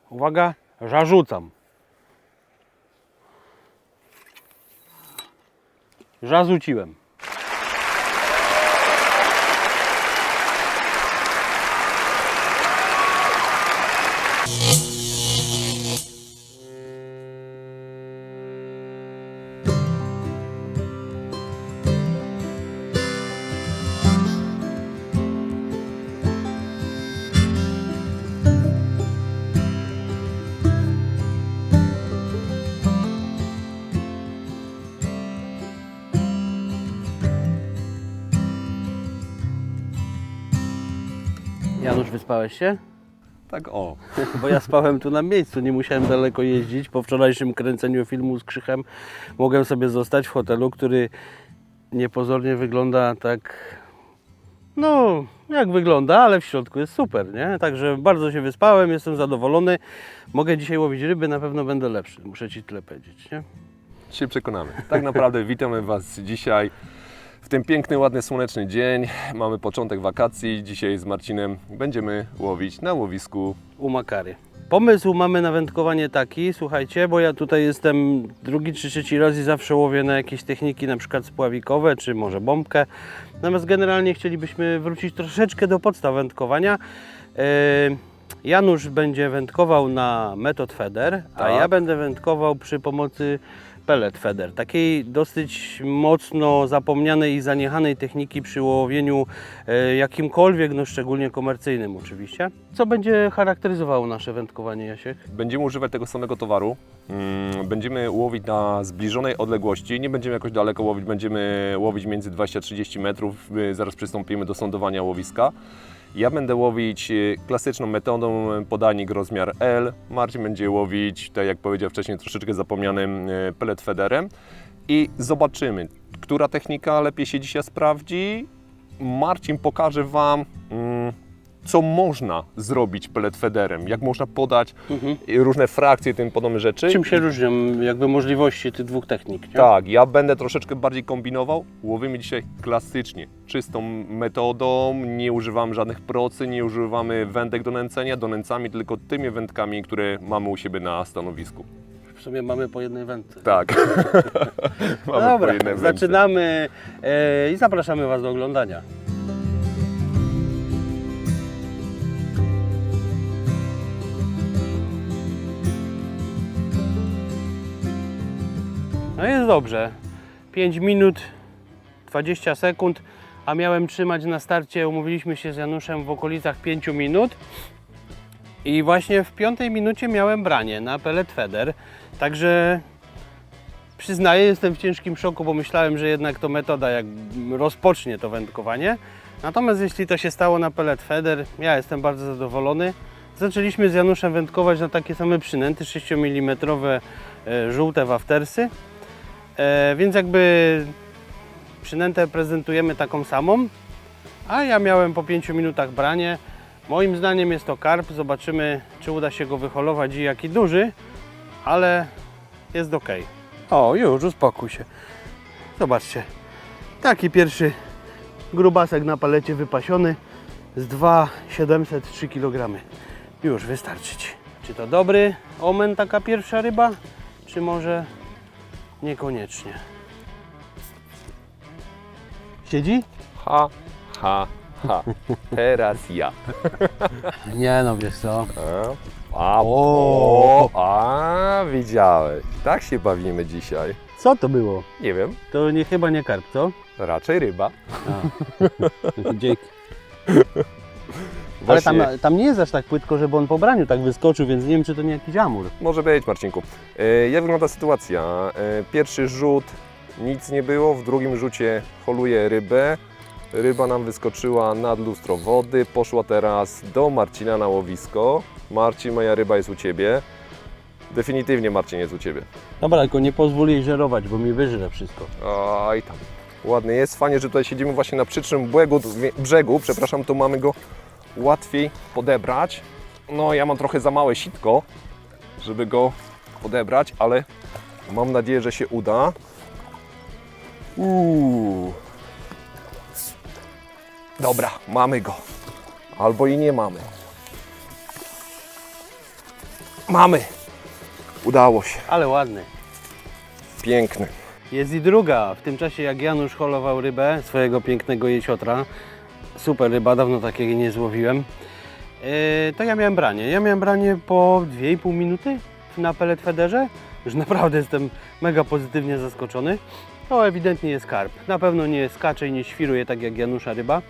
Uwaga, zarzucam. Zarzuciłem. Janusz, wyspałeś się? Tak o. Bo ja spałem tu na miejscu, nie musiałem daleko jeździć. Po wczorajszym kręceniu filmu z Krzychem mogłem sobie zostać w hotelu, który niepozornie wygląda tak, no jak wygląda, ale w środku jest super, nie? Także bardzo się wyspałem, jestem zadowolony. Mogę dzisiaj łowić ryby, na pewno będę lepszy, muszę Ci tyle powiedzieć, nie? Się przekonamy. Tak naprawdę witamy Was dzisiaj w ten piękny, ładny, słoneczny dzień. Mamy początek wakacji. Dzisiaj z Marcinem będziemy łowić na łowisku U Makary. Pomysł mamy na wędkowanie taki, słuchajcie, bo ja tutaj jestem drugi czy trzeci raz i zawsze łowię na jakieś techniki, na przykład spławikowe, czy może bombkę. Natomiast generalnie chcielibyśmy wrócić troszeczkę do podstaw wędkowania. Janusz będzie wędkował na Method Feeder, a Tak. ja będę wędkował przy pomocy Pellet Feeder. Takiej dosyć mocno zapomnianej i zaniechanej techniki przy łowieniu jakimkolwiek, no szczególnie komercyjnym oczywiście. Co będzie charakteryzowało nasze wędkowanie, Jasiek? Będziemy używać tego samego towaru. Będziemy łowić na zbliżonej odległości. Nie będziemy jakoś daleko łowić, będziemy łowić między 20-30 metrów. Zaraz przystąpimy do sądowania łowiska. Ja będę łowić klasyczną metodą, podajnik rozmiar L. Marcin będzie łowić, tak jak powiedział wcześniej, troszeczkę zapomnianym pellet feederem. I zobaczymy, która technika lepiej się dzisiaj sprawdzi. Marcin pokaże Wam, co można zrobić pellet feederem, jak można podać różne frakcje, tym podobne rzeczy. Czym się różnią jakby możliwości tych dwóch technik? Nie? Tak, ja będę troszeczkę bardziej kombinował. Łowimy dzisiaj klasycznie, czystą metodą, nie używamy żadnych procy, nie używamy wędek do nęcenia, donęcamy tylko tymi wędkami, które mamy u siebie na stanowisku. W sumie mamy po jednej wędce. Tak. Mamy po Dobra, jednej wędce. zaczynamy i zapraszamy Was do oglądania. No jest dobrze. 5 minut 20 sekund, a miałem trzymać na starcie, umówiliśmy się z Januszem w okolicach 5 minut. I właśnie w 5 minucie miałem branie na pellet feeder. Także przyznaję, jestem w ciężkim szoku, bo myślałem, że jednak to metoda jak rozpocznie to wędkowanie. Natomiast jeśli to się stało na pellet feeder, ja jestem bardzo zadowolony. Zaczęliśmy z Januszem wędkować na takie same przynęty 6 mm żółte waftersy. Więc jakby przynętę prezentujemy taką samą, a ja miałem po 5 minutach branie. Moim zdaniem jest to karp, zobaczymy, czy uda się go wyholować i jaki duży, ale jest ok. O, już, uspokój się. Zobaczcie, taki pierwszy grubasek na palecie wypasiony z 2,703 kg. Już wystarczy Ci. Czy to dobry omen, taka pierwsza ryba, czy może niekoniecznie? Siedzi? Ha, ha, ha. Teraz ja. Nie no, wiesz co? Widziałeś. Tak się bawimy dzisiaj. Co to było? Nie wiem, To chyba nie karp, co? raczej ryba. Dzięki. Ale Właśnie- tam nie jest aż tak płytko, żeby on po braniu tak wyskoczył, więc nie wiem, czy to nie jakiś amur. Może być, Marcinku. Jak wygląda sytuacja? Pierwszy rzut, nic nie było, w drugim rzucie holuję rybę. Ryba nam wyskoczyła nad lustro wody, poszła teraz do Marcina na łowisko. Marcin, moja ryba jest u Ciebie. Definitywnie Marcin jest u Ciebie. Dobra, tylko nie pozwól jej żerować, bo mi wyżre wszystko. Oj tam, ładny jest. Fajnie, że tutaj siedzimy właśnie na przycznym brzegu, przepraszam, to mamy go łatwiej podebrać. No, ja mam trochę za małe sitko, żeby go podebrać, ale mam nadzieję, że się uda. Dobra, mamy go. Albo i nie mamy. Mamy! Udało się. Ale ładny. Piękny. Jest i druga. W tym czasie jak Janusz holował rybę, swojego pięknego jesiotra, super ryba, dawno takiej nie złowiłem, to ja miałem branie. Ja miałem branie po 2,5 minuty na pellet feederze. Już naprawdę jestem mega pozytywnie zaskoczony. To ewidentnie jest karp. Na pewno nie skacze i nie świruje tak jak Janusza ryba.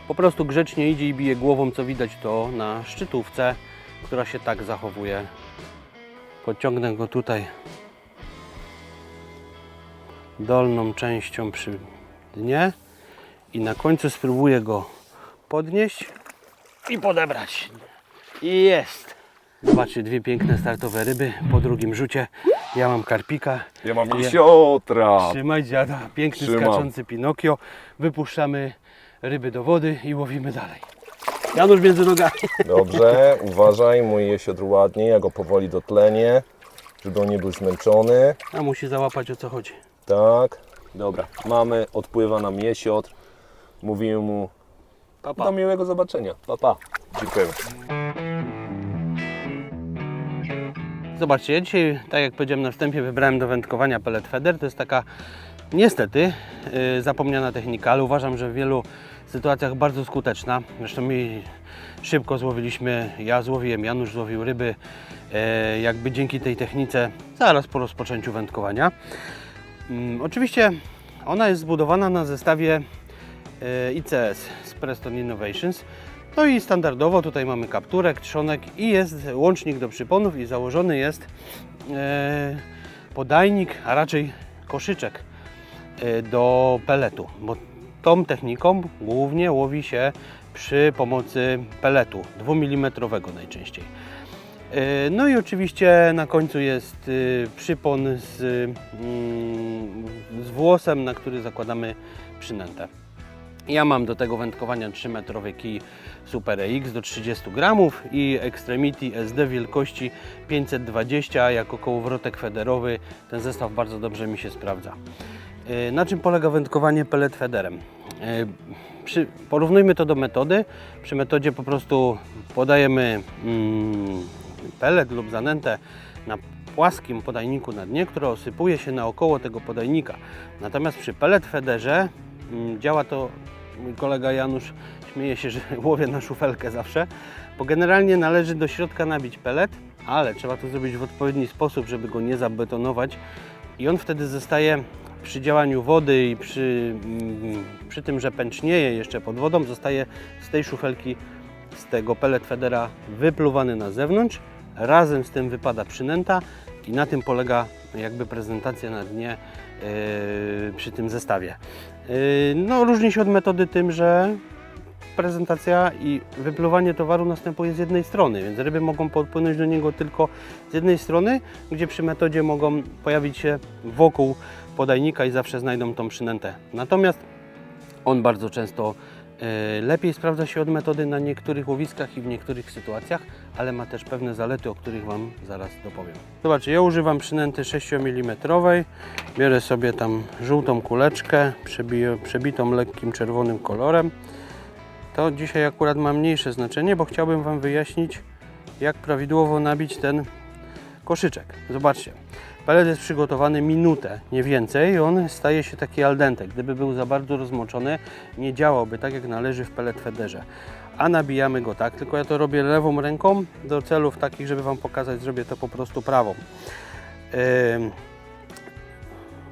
Po prostu grzecznie idzie i bije głową, co widać to na szczytówce, która się tak zachowuje. Podciągnę go tutaj dolną częścią przy dnie i na końcu spróbuję go podnieść i podebrać. I jest! Zobaczcie, dwie piękne startowe ryby po drugim rzucie. Ja mam karpika. Ja mam jesiotra. Trzymaj dziada, piękny skaczący Pinokio. Wypuszczamy ryby do wody i łowimy dalej. Janusz między nogami. Dobrze, uważaj, mój jesiotr ładnie, ja go powoli dotlenię, żeby on nie był zmęczony. A musi załapać, o co chodzi. Tak, dobra, mamy, odpływa nam jesiotr. Mówimy mu do miłego zobaczenia. Pa, pa. Dziękujemy. Zobaczcie, ja dzisiaj, tak jak powiedziałem na wstępie, wybrałem do wędkowania pellet feeder. To jest taka, niestety, zapomniana technika, ale uważam, że w wielu sytuacjach bardzo skuteczna. Zresztą my szybko złowiliśmy, ja złowiłem, Janusz złowił ryby, jakby dzięki tej technice zaraz po rozpoczęciu wędkowania. Oczywiście ona jest zbudowana na zestawie ICS z Preston Innovations. No i standardowo tutaj mamy kapturek, trzonek i jest łącznik do przyponów i założony jest podajnik, a raczej koszyczek do peletu, bo tą techniką głównie łowi się przy pomocy peletu 2 mm najczęściej. No i oczywiście na końcu jest przypon z włosem, na który zakładamy przynętę. Ja mam do tego wędkowania 3-metrowy kij Super EX do 30 gramów i Extremity SD wielkości 520 jako kołowrotek federowy. Ten zestaw bardzo dobrze mi się sprawdza. Na czym polega wędkowanie pellet feederem? Porównujmy to do metody. Przy metodzie po prostu podajemy pellet lub zanętę na płaskim podajniku na dnie, które osypuje się naokoło tego podajnika. Natomiast przy pellet feederze działa to, mój kolega Janusz śmieje się, że łowię na szufelkę zawsze, bo generalnie należy do środka nabić pellet, ale trzeba to zrobić w odpowiedni sposób, żeby go nie zabetonować i on wtedy zostaje przy działaniu wody i przy tym, że pęcznieje jeszcze pod wodą, zostaje z tej szufelki, z tego pellet feedera wypluwany na zewnątrz, razem z tym wypada przynęta i na tym polega jakby prezentacja na dnie przy tym zestawie. No, różni się od metody tym, że prezentacja i wypluwanie towaru następuje z jednej strony, więc ryby mogą podpłynąć do niego tylko z jednej strony, gdzie przy metodzie mogą pojawić się wokół podajnika i zawsze znajdą tą przynętę. Natomiast on bardzo często lepiej sprawdza się od metody na niektórych łowiskach i w niektórych sytuacjach, ale ma też pewne zalety, o których Wam zaraz dopowiem. Zobaczcie, ja używam przynęty 6 mm. Biorę sobie tam żółtą kuleczkę, przebitą lekkim czerwonym kolorem. To dzisiaj akurat ma mniejsze znaczenie, bo chciałbym Wam wyjaśnić, jak prawidłowo nabić ten koszyczek. Zobaczcie, pellet jest przygotowany minutę, nie więcej, i on staje się taki al dente. Gdyby był za bardzo rozmoczony, nie działałby tak, jak należy w pellet feederze. A nabijamy go tak, tylko ja to robię lewą ręką do celów takich, żeby Wam pokazać, zrobię to po prostu prawą.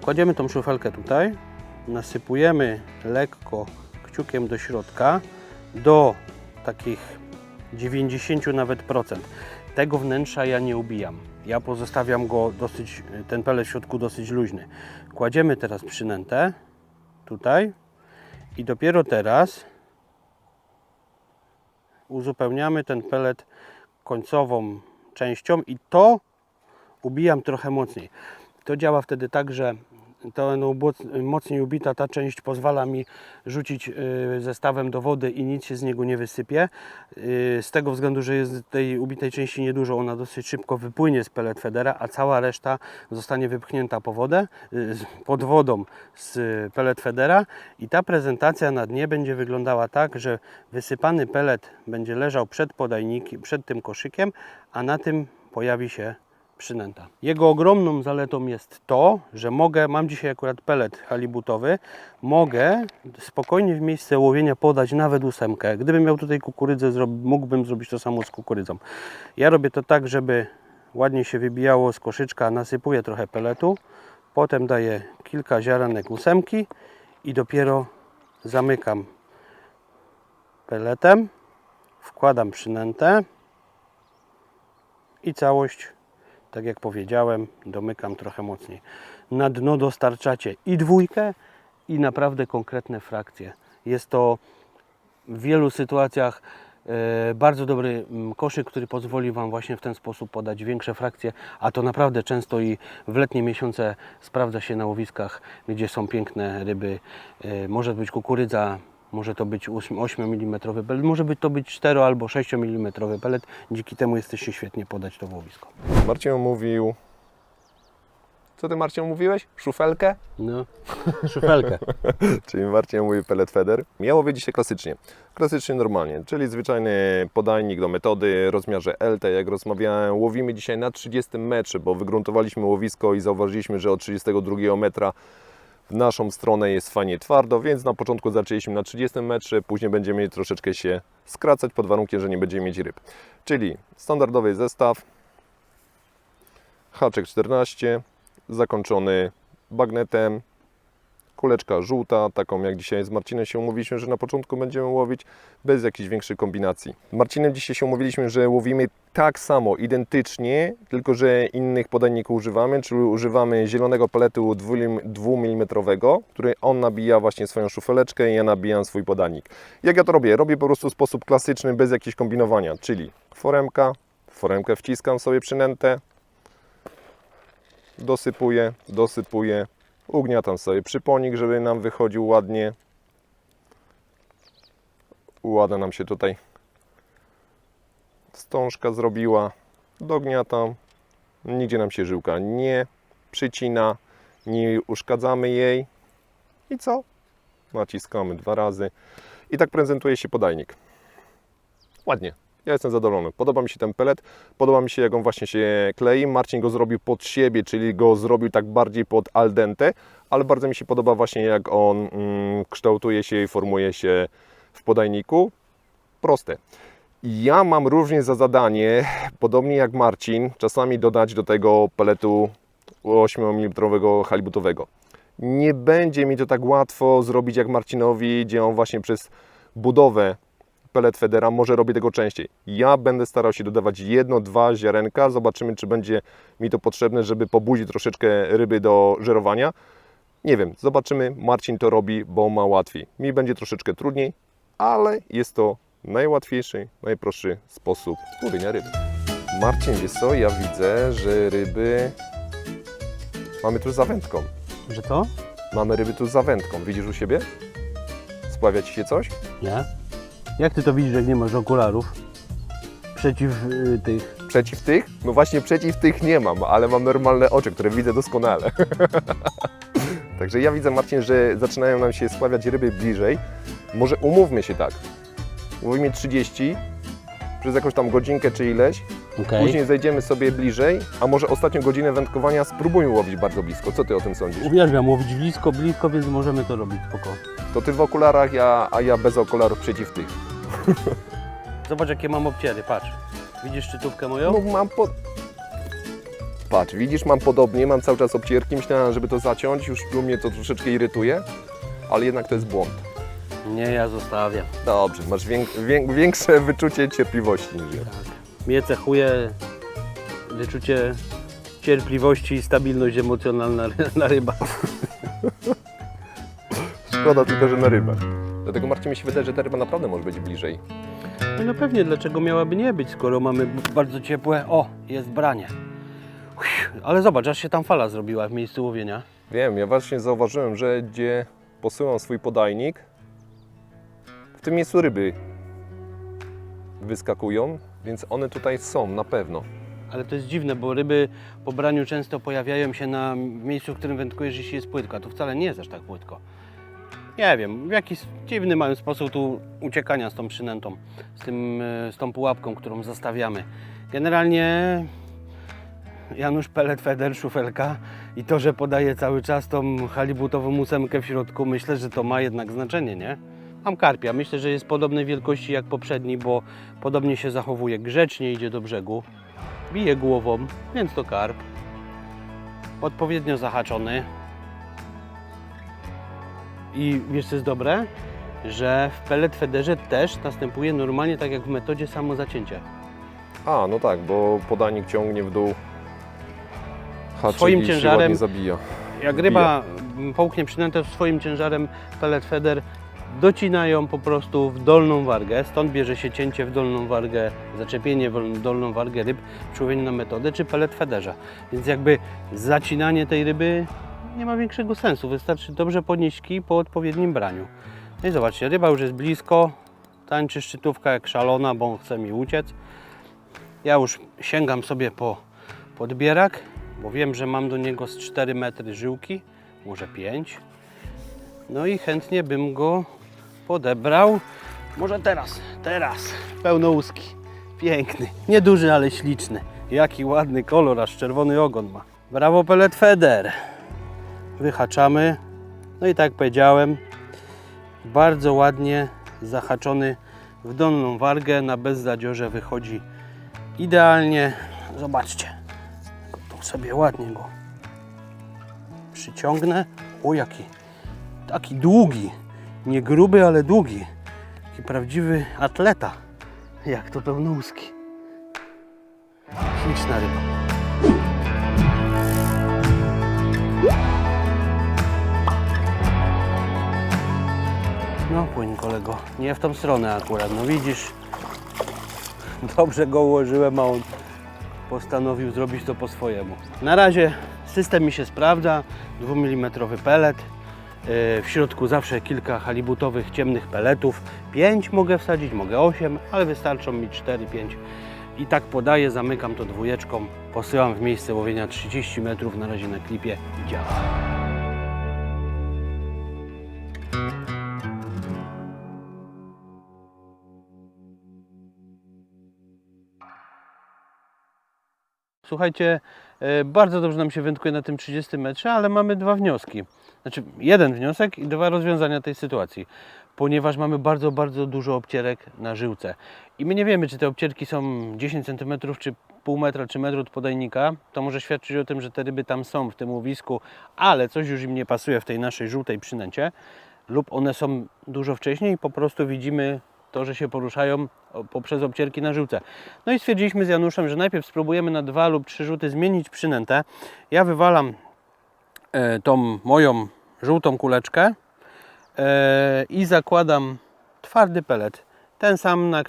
Kładziemy tą szufelkę tutaj, nasypujemy lekko kciukiem do środka, do takich 90 nawet procent. Tego wnętrza ja nie ubijam. Ja pozostawiam go dosyć, ten pellet w środku dosyć luźny. Kładziemy teraz przynętę tutaj i dopiero teraz uzupełniamy ten pellet końcową częścią i to ubijam trochę mocniej. To działa wtedy tak, że to mocniej ubita ta część pozwala mi rzucić zestawem do wody i nic się z niego nie wysypie. Z tego względu, że jest tej ubitej części niedużo, ona dosyć szybko wypłynie z pellet feedera, a cała reszta zostanie wypchnięta pod wodą z pellet feedera i ta prezentacja na dnie będzie wyglądała tak, że wysypany pellet będzie leżał przed podajnikiem, przed tym koszykiem, a na tym pojawi się przynęta. Jego ogromną zaletą jest to, że mam dzisiaj akurat pelet halibutowy, mogę spokojnie w miejsce łowienia podać nawet 8. Gdybym miał tutaj kukurydzę, mógłbym zrobić to samo z kukurydzą. Ja robię to tak, żeby ładnie się wybijało z koszyczka, nasypuję trochę peletu, potem daję kilka ziarenek 8 i dopiero zamykam peletem, wkładam przynętę i całość, tak jak powiedziałem, domykam trochę mocniej. Na dno dostarczacie i 2, i naprawdę konkretne frakcje. Jest to w wielu sytuacjach bardzo dobry koszyk, który pozwoli Wam właśnie w ten sposób podać większe frakcye, a to naprawdę często i w letnie miesiące sprawdza się na łowiskach, gdzie są piękne ryby. Może to być kukurydza, może to być 8 mm pelet, może to być 4 albo 6 mm pelet. Dzięki temu jesteście świetnie podać to w łowisko. Marcin mówił... Co ty, Marcin, mówiłeś? Szufelkę? No, szufelkę. Czyli Marcin mówi pellet feeder. Ja łowię dzisiaj klasycznie. Klasycznie normalnie, czyli zwyczajny podajnik do metody, rozmiarze LT, jak rozmawiałem. Łowimy dzisiaj na 30 metrze, bo wygruntowaliśmy łowisko i zauważyliśmy, że od 32 metra w naszą stronę jest fajnie twardo, więc na początku zaczęliśmy na 30 metrze, później będziemy mieli troszeczkę się skracać pod warunkiem, że nie będziemy mieć ryb. Czyli standardowy zestaw, haczek 14, zakończony bagnetem, kuleczka żółta, taką jak dzisiaj z Marcinem się umówiliśmy, że na początku będziemy łowić bez jakichś większych kombinacji. Z Marcinem dzisiaj się umówiliśmy, że łowimy tak samo, identycznie, tylko że innych podajników używamy, czyli używamy zielonego peletu 2 mm, który on nabija właśnie swoją szufeleczkę i ja nabijam swój podajnik. Jak ja to robię? Robię po prostu w sposób klasyczny, bez jakiegoś kombinowania, czyli foremka, w foremkę wciskam sobie przynętę, dosypuję, ugniatam sobie przyponik, żeby nam wychodził ładnie. Ładna nam się tutaj wstążka zrobiła. Dogniatam. Nigdzie nam się żyłka nie przycina, nie uszkadzamy jej. I co? Naciskamy 2 razy. I tak prezentuje się podajnik. Ładnie. Ja jestem zadowolony. Podoba mi się ten pelet, podoba mi się, jak on właśnie się klei. Marcin go zrobił pod siebie, czyli go zrobił tak bardziej pod al dente, ale bardzo mi się podoba właśnie, jak on kształtuje się i formuje się w podajniku. Proste. Ja mam również za zadanie, podobnie jak Marcin, czasami dodać do tego peletu 8 mm halibutowego. Nie będzie mi to tak łatwo zrobić jak Marcinowi, gdzie on właśnie przez budowę pellet feedera może robię tego częściej. Ja będę starał się dodawać 1-2 ziarenka. Zobaczymy, czy będzie mi to potrzebne, żeby pobudzić troszeczkę ryby do żerowania. Nie wiem, zobaczymy. Marcin to robi, bo ma łatwiej. Mi będzie troszeczkę trudniej, ale jest to najłatwiejszy, najprostszy sposób łowienia ryby. Marcin, wiesz co? Ja widzę, że ryby mamy tu z zawędką. Że to? Mamy ryby tu z zawędką. Widzisz u siebie? Spławia Ci się coś? Nie. Jak Ty to widzisz, jak nie masz okularów? Przeciw tych. Przeciw tych? No właśnie przeciw tych nie mam, ale mam normalne oczy, które widzę doskonale. Także ja widzę, Marcin, że zaczynają nam się spławiać ryby bliżej. Może umówmy się tak. Łowimy 30 przez jakąś tam godzinkę czy ileś. Okay. Później zejdziemy sobie bliżej, a może ostatnią godzinę wędkowania spróbujmy łowić bardzo blisko. Co Ty o tym sądzisz? Uwielbiam łowić blisko, więc możemy to robić spoko. To Ty w okularach, a ja bez okularów przeciw tych. Zobacz, jakie mam obciery, patrz. Widzisz szczytówkę moją? No mam Patrz, widzisz, mam podobnie, mam cały czas obcierki. Myślałem, żeby to zaciąć, już tu mnie to troszeczkę irytuje, ale jednak to jest błąd. Nie, ja zostawiam. Dobrze, masz większe wyczucie cierpliwości niż ja. Tak. Mnie cechuje wyczucie cierpliwości i stabilność emocjonalna na rybach. Szkoda tylko, że na rybę. Dlatego, Marcin, mi się wydaje, że ta ryba naprawdę może być bliżej. No pewnie, dlaczego miałaby nie być, skoro mamy bardzo ciepłe... O, jest branie. Ale zobacz, aż się tam fala zrobiła w miejscu łowienia. Wiem, ja właśnie zauważyłem, że gdzie posyłam swój podajnik, w tym miejscu ryby wyskakują, więc one tutaj są na pewno. Ale to jest dziwne, bo ryby po braniu często pojawiają się na miejscu, w którym wędkujesz, jeśli jest płytko, a tu wcale nie jest aż tak płytko. Nie wiem, w jakiś dziwny mają sposób tu uciekania z tą przynętą, z tą pułapką, którą zostawiamy. Generalnie Janusz Pellet Feder, szufelka i to, że podaje cały czas tą halibutową 8 w środku, myślę, że to ma jednak znaczenie, nie? Mam karpia, myślę, że jest podobnej wielkości jak poprzedni, bo podobnie się zachowuje, grzecznie idzie do brzegu, bije głową, więc to karp. Odpowiednio zahaczony. I wiesz co jest dobre? Że w Pellet Federze też następuje normalnie tak jak w metodzie samo zacięcie. A, no tak, bo podajnik ciągnie w dół, haczyk Swoim i się ciężarem ładnie zabija. Jak ryba połknie przynętę swoim ciężarem, Pellet Feder docinają po prostu w dolną wargę, stąd bierze się cięcie w dolną wargę, zaczepienie w dolną wargę ryb przy łowieniu na metodę czy Pellet Federze. Więc jakby zacinanie tej ryby nie ma większego sensu, wystarczy dobrze podnieść kij po odpowiednim braniu. No i zobaczcie, ryba już jest blisko, tańczy szczytówka jak szalona, bo on chce mi uciec. Ja już sięgam sobie po podbierak, bo wiem, że mam do niego z 4 metry żyłki, może 5. No i chętnie bym go podebrał. Może teraz. Pełnołuski. Piękny. Nieduży, ale śliczny. Jaki ładny kolor, aż czerwony ogon ma. Brawo Pellet Feder. Wyhaczamy. No i tak jak powiedziałem, bardzo ładnie zahaczony w dolną wargę. Na bezzadziorze wychodzi idealnie. Zobaczcie. Tu sobie ładnie go przyciągnę. O, jaki. Taki długi. Nie gruby, ale długi. Taki prawdziwy atleta. Jak to pełnołuski. Śliczna ryba. No płyń kolego. Nie w tą stronę akurat. No widzisz. Dobrze go ułożyłem, a on postanowił zrobić to po swojemu. Na razie system mi się sprawdza. 2 mm pelet. W środku zawsze kilka halibutowych ciemnych peletów. 5 mogę wsadzić, mogę 8, ale wystarczą mi 4-5. I tak podaję, zamykam to dwójeczką, posyłam w miejsce łowienia 30 metrów, na razie na klipie i działa. Słuchajcie, bardzo dobrze nam się wędkuje na tym 30 metrze, ale mamy 2 wnioski. Znaczy, jeden wniosek i 2 rozwiązania tej sytuacji. Ponieważ mamy bardzo dużo obcierek na żyłce. I my nie wiemy, czy te obcierki są 10 cm, czy pół metra, czy metr od podajnika. To może świadczyć o tym, że te ryby tam są w tym łowisku, ale coś już im nie pasuje w tej naszej żółtej przynęcie. Lub one są dużo wcześniej i po prostu widzimy to, że się poruszają poprzez obcierki na żyłce. No i stwierdziliśmy z Januszem, że najpierw spróbujemy na 2 lub 3 rzuty zmienić przynętę. Ja wywalam tą moją żółtą kuleczkę i zakładam twardy pelet. Ten sam, na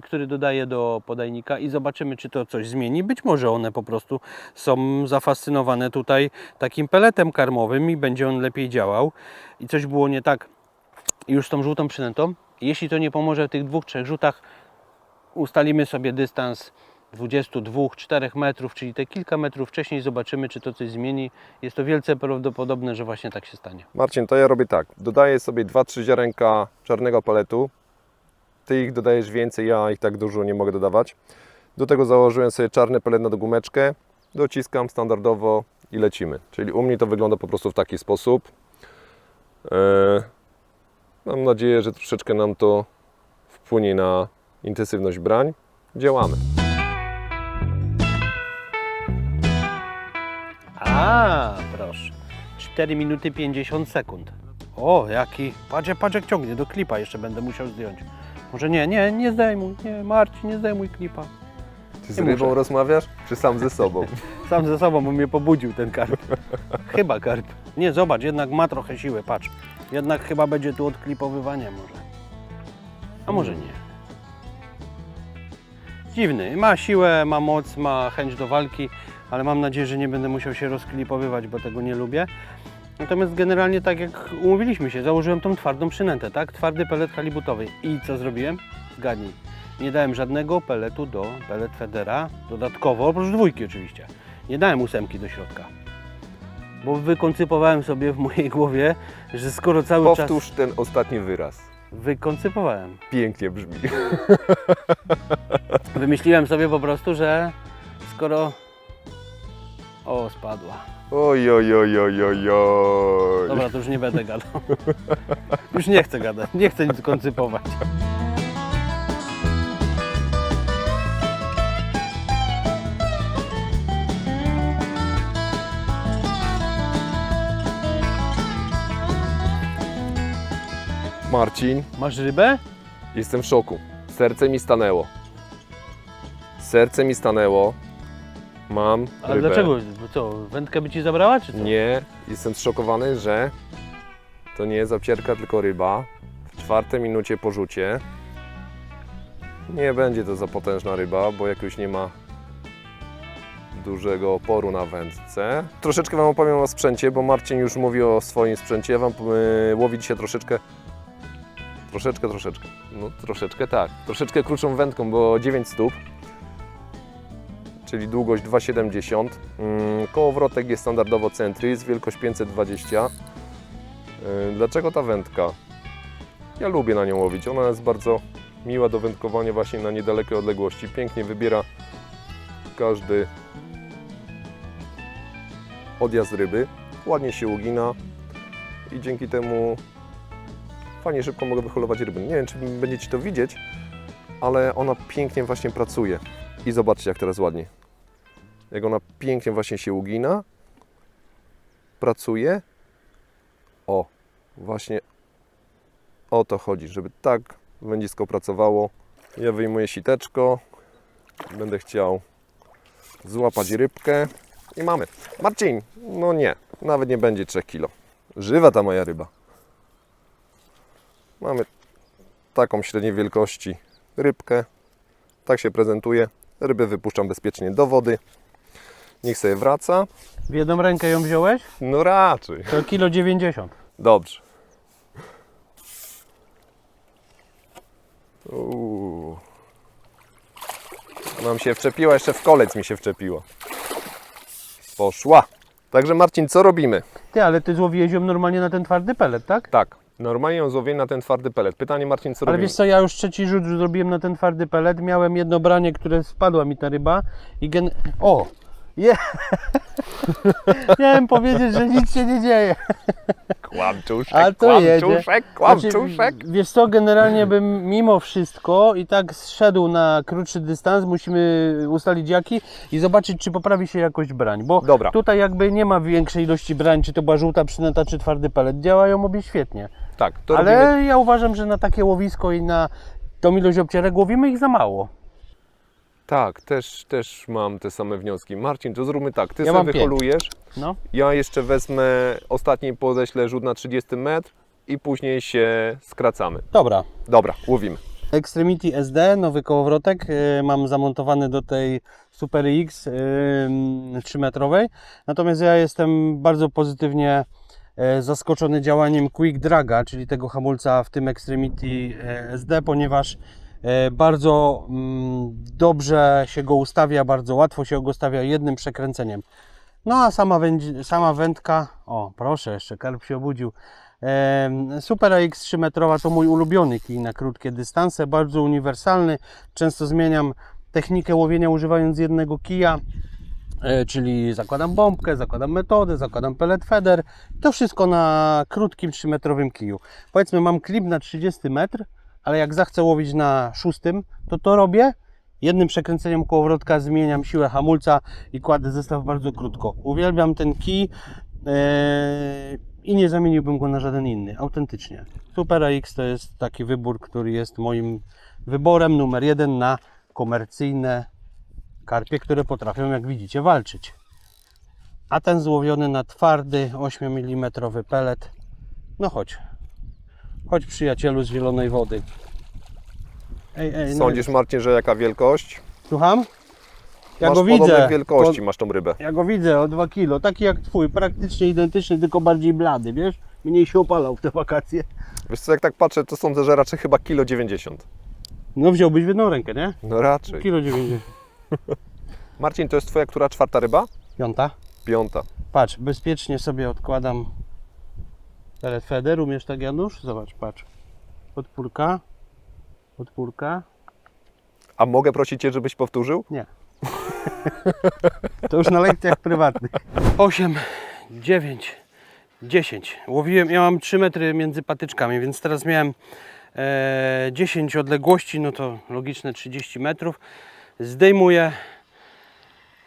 który dodaję do podajnika i zobaczymy, czy to coś zmieni. Być może one po prostu są zafascynowane tutaj takim peletem karmowym i będzie on lepiej działał. I coś było nie tak już z tą żółtą przynętą. Jeśli to nie pomoże w tych 2-3 rzutach, ustalimy sobie dystans 22-4 metrów, czyli te kilka metrów wcześniej, zobaczymy, czy to coś zmieni. Jest to wielce prawdopodobne, że właśnie tak się stanie. Marcin, to ja robię tak. Dodaję sobie 2-3 ziarenka czarnego peletu. Ty ich dodajesz więcej, ja ich tak dużo nie mogę dodawać. Do tego założyłem sobie czarny pelet na gumeczkę. Dociskam standardowo i lecimy. Czyli u mnie to wygląda po prostu w taki sposób. Mam nadzieję, że troszeczkę nam to wpłynie na intensywność brań. Działamy. A, proszę. 4 minuty 50 sekund. O, jaki. Patrz jak ciągnie do klipa, jeszcze będę musiał zdjąć. Może nie zdejmuj. Nie, Marcin, nie zdejmuj klipa. Ty z rybą rozmawiasz, czy sam ze sobą? Sam ze sobą, bo mnie pobudził ten karp. Chyba karp. Nie, zobacz, jednak ma trochę siły, patrz. Jednak chyba będzie tu odklipowywanie może. A może nie. Dziwny. Ma siłę, ma moc, ma chęć do walki, ale mam nadzieję, że nie będę musiał się rozklipowywać, bo tego nie lubię. Natomiast generalnie tak jak umówiliśmy się, założyłem tą twardą przynętę, tak? Twardy pelet halibutowy. I co zrobiłem? Zgadnij. Nie dałem żadnego peletu do Pellet Federa, dodatkowo, oprócz 2 oczywiście. Nie dałem 8 do środka. Bo wykoncypowałem sobie w mojej głowie, że skoro cały czas... Powtórz ten ostatni wyraz. Wykoncypowałem. Pięknie brzmi. Wymyśliłem sobie po prostu, że skoro O, spadła. Oj, oj, oj, oj, oj, oj. Dobra, to już nie będę gadał. Już nie chcę gadać, nie chcę nic koncypować. Marcin, Masz rybę? jestem w szoku. Serce mi stanęło. Serce mi stanęło. Mam Ale rybę. dlaczego? Bo co, wędkę by ci zabrała, czy co? Nie, jestem zszokowany, że to nie jest obcierka, tylko ryba. W 4 minucie po rzucie. Nie będzie to za potężna ryba, bo jak już nie ma dużego oporu na wędce. Troszeczkę Wam opowiem o sprzęcie, bo Marcin już mówi o swoim sprzęcie. Ja Wam łowić się troszeczkę, no troszeczkę tak, troszeczkę krótszą wędką, bo 9 stóp, czyli długość 2,70. Kołowrotek jest standardowo Centris, wielkość 520. Dlaczego ta wędka? Ja lubię na nią łowić, ona jest bardzo miła do wędkowania właśnie na niedalekie odległości, pięknie wybiera każdy odjazd ryby, ładnie się ugina i dzięki temu fajnie szybko mogę wyholować ryby. Nie wiem, czy będziecie to widzieć, ale ona pięknie właśnie pracuje. I zobaczcie, jak teraz ładnie. Jak ona pięknie właśnie się ugina, pracuje. O, właśnie o to chodzi, żeby tak wędzisko pracowało. Ja wyjmuję siteczko, będę chciał złapać rybkę i mamy. Marcin, no nie, nawet nie będzie 3 kg. Żywa ta moja ryba. Mamy taką średniej wielkości rybkę. Tak się prezentuje. Rybę wypuszczam bezpiecznie do wody. Niech sobie wraca. W jedną rękę ją wziąłeś? No raczej. To 1,90 kg. Dobrze. Nam się wczepiła, jeszcze w kolec mi się wczepiła. Poszła. Także Marcin, co robimy? Ty, ale ty złowiłeś ją normalnie na ten twardy pelet, tak? Tak, normalnie ją złowię na ten twardy pelet. Pytanie, Marcin, co Ale robimy? wiesz co, ja już 3. rzut zrobiłem na ten twardy pelet. Miałem jedno branie, które spadła mi ta ryba i O! Miałem powiedzieć, że nic się nie dzieje. Kłamczuszek, A to jedzie. kłamczuszek. Znaczy, wiesz co, generalnie bym mimo wszystko i tak zszedł na krótszy dystans. Musimy ustalić jaki i zobaczyć, czy poprawi się jakość brań. Bo Dobra. tutaj jakby nie ma większej ilości brań, czy to była żółta przynęta, czy twardy pelet. Działają obie świetnie. Tak, to Ale robimy. ja uważam, że na takie łowisko i na tą ilość obcierek łowimy ich za mało. Tak, też mam te same wnioski. Marcin, to zróbmy tak, ty Ja sobie mam 5. wyholujesz, No. ja jeszcze wezmę ostatni, podeślę rzut na 30 metr i później się skracamy. Dobra. Dobra, łowimy. Extremity SD, nowy kołowrotek, mam zamontowany do tej Super X 3-metrowej. Natomiast ja jestem bardzo pozytywnie zaskoczony działaniem Quick Draga, czyli tego hamulca w tym Extremity SD, ponieważ bardzo dobrze się go ustawia, bardzo łatwo się go ustawia jednym przekręceniem. No a sama wędka, o proszę, jeszcze karp się obudził. Super AX 3-metrowa to mój ulubiony kij na krótkie dystanse, bardzo uniwersalny. Często zmieniam technikę łowienia używając jednego kija, czyli zakładam bombkę, zakładam metodę, zakładam pellet feeder. To wszystko na krótkim 3-metrowym kiju. Powiedzmy, mam klip na 30 metr, ale jak zachcę łowić na 6, to robię. Jednym przekręceniem kołowrotka zmieniam siłę hamulca i kładę zestaw bardzo krótko. Uwielbiam ten kij i nie zamieniłbym go na żaden inny, autentycznie. Super AX to jest taki wybór, który jest moim wyborem numer 1 na komercyjne karpie, które potrafią, jak widzicie, walczyć. A ten złowiony na twardy 8 mm pelet, no chodź przyjacielu z zielonej wody. Ej, Sądzisz, Marcin, że jaka wielkość? Słucham? Ja Masz go podobnej widzę. wielkości, masz tą rybę. Ja go widzę o 2 kg, taki jak twój, praktycznie identyczny, tylko bardziej blady, wiesz? Mniej się opalał w te wakacje. Wiesz co, jak tak patrzę, to sądzę, że raczej chyba 1,90 kg. No wziąłbyś w jedną rękę, nie? No raczej. 1,90 kg. Marcin, to jest twoja która 4. ryba? 5. 5. Patrz, bezpiecznie sobie odkładam pellet feeder. Umiesz tak, Janusz? Zobacz, patrz. Podpórka. A mogę prosić Cię, żebyś powtórzył? Nie. To już na lekcjach prywatnych. 8, 9, 10. Łowiłem, ja mam 3 metry między patyczkami, więc teraz miałem 10 odległości, no to logiczne 30 metrów. Zdejmuję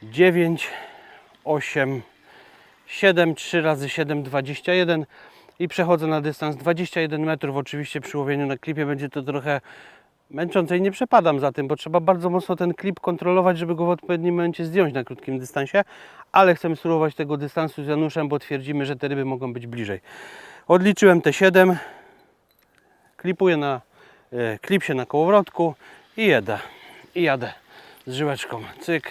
9, 8, 7, 3 razy 7, 21 i przechodzę na dystans 21 metrów. Oczywiście przy łowieniu na klipie będzie to trochę męczące i nie przepadam za tym, bo trzeba bardzo mocno ten klip kontrolować, żeby go w odpowiednim momencie zdjąć na krótkim dystansie, ale chcemy spróbować tego dystansu z Januszem, bo twierdzimy, że te ryby mogą być bliżej. Odliczyłem te 7, klipuję na klip się na kołowrotku i jedę. I jadę z żyłeczką. Cyk,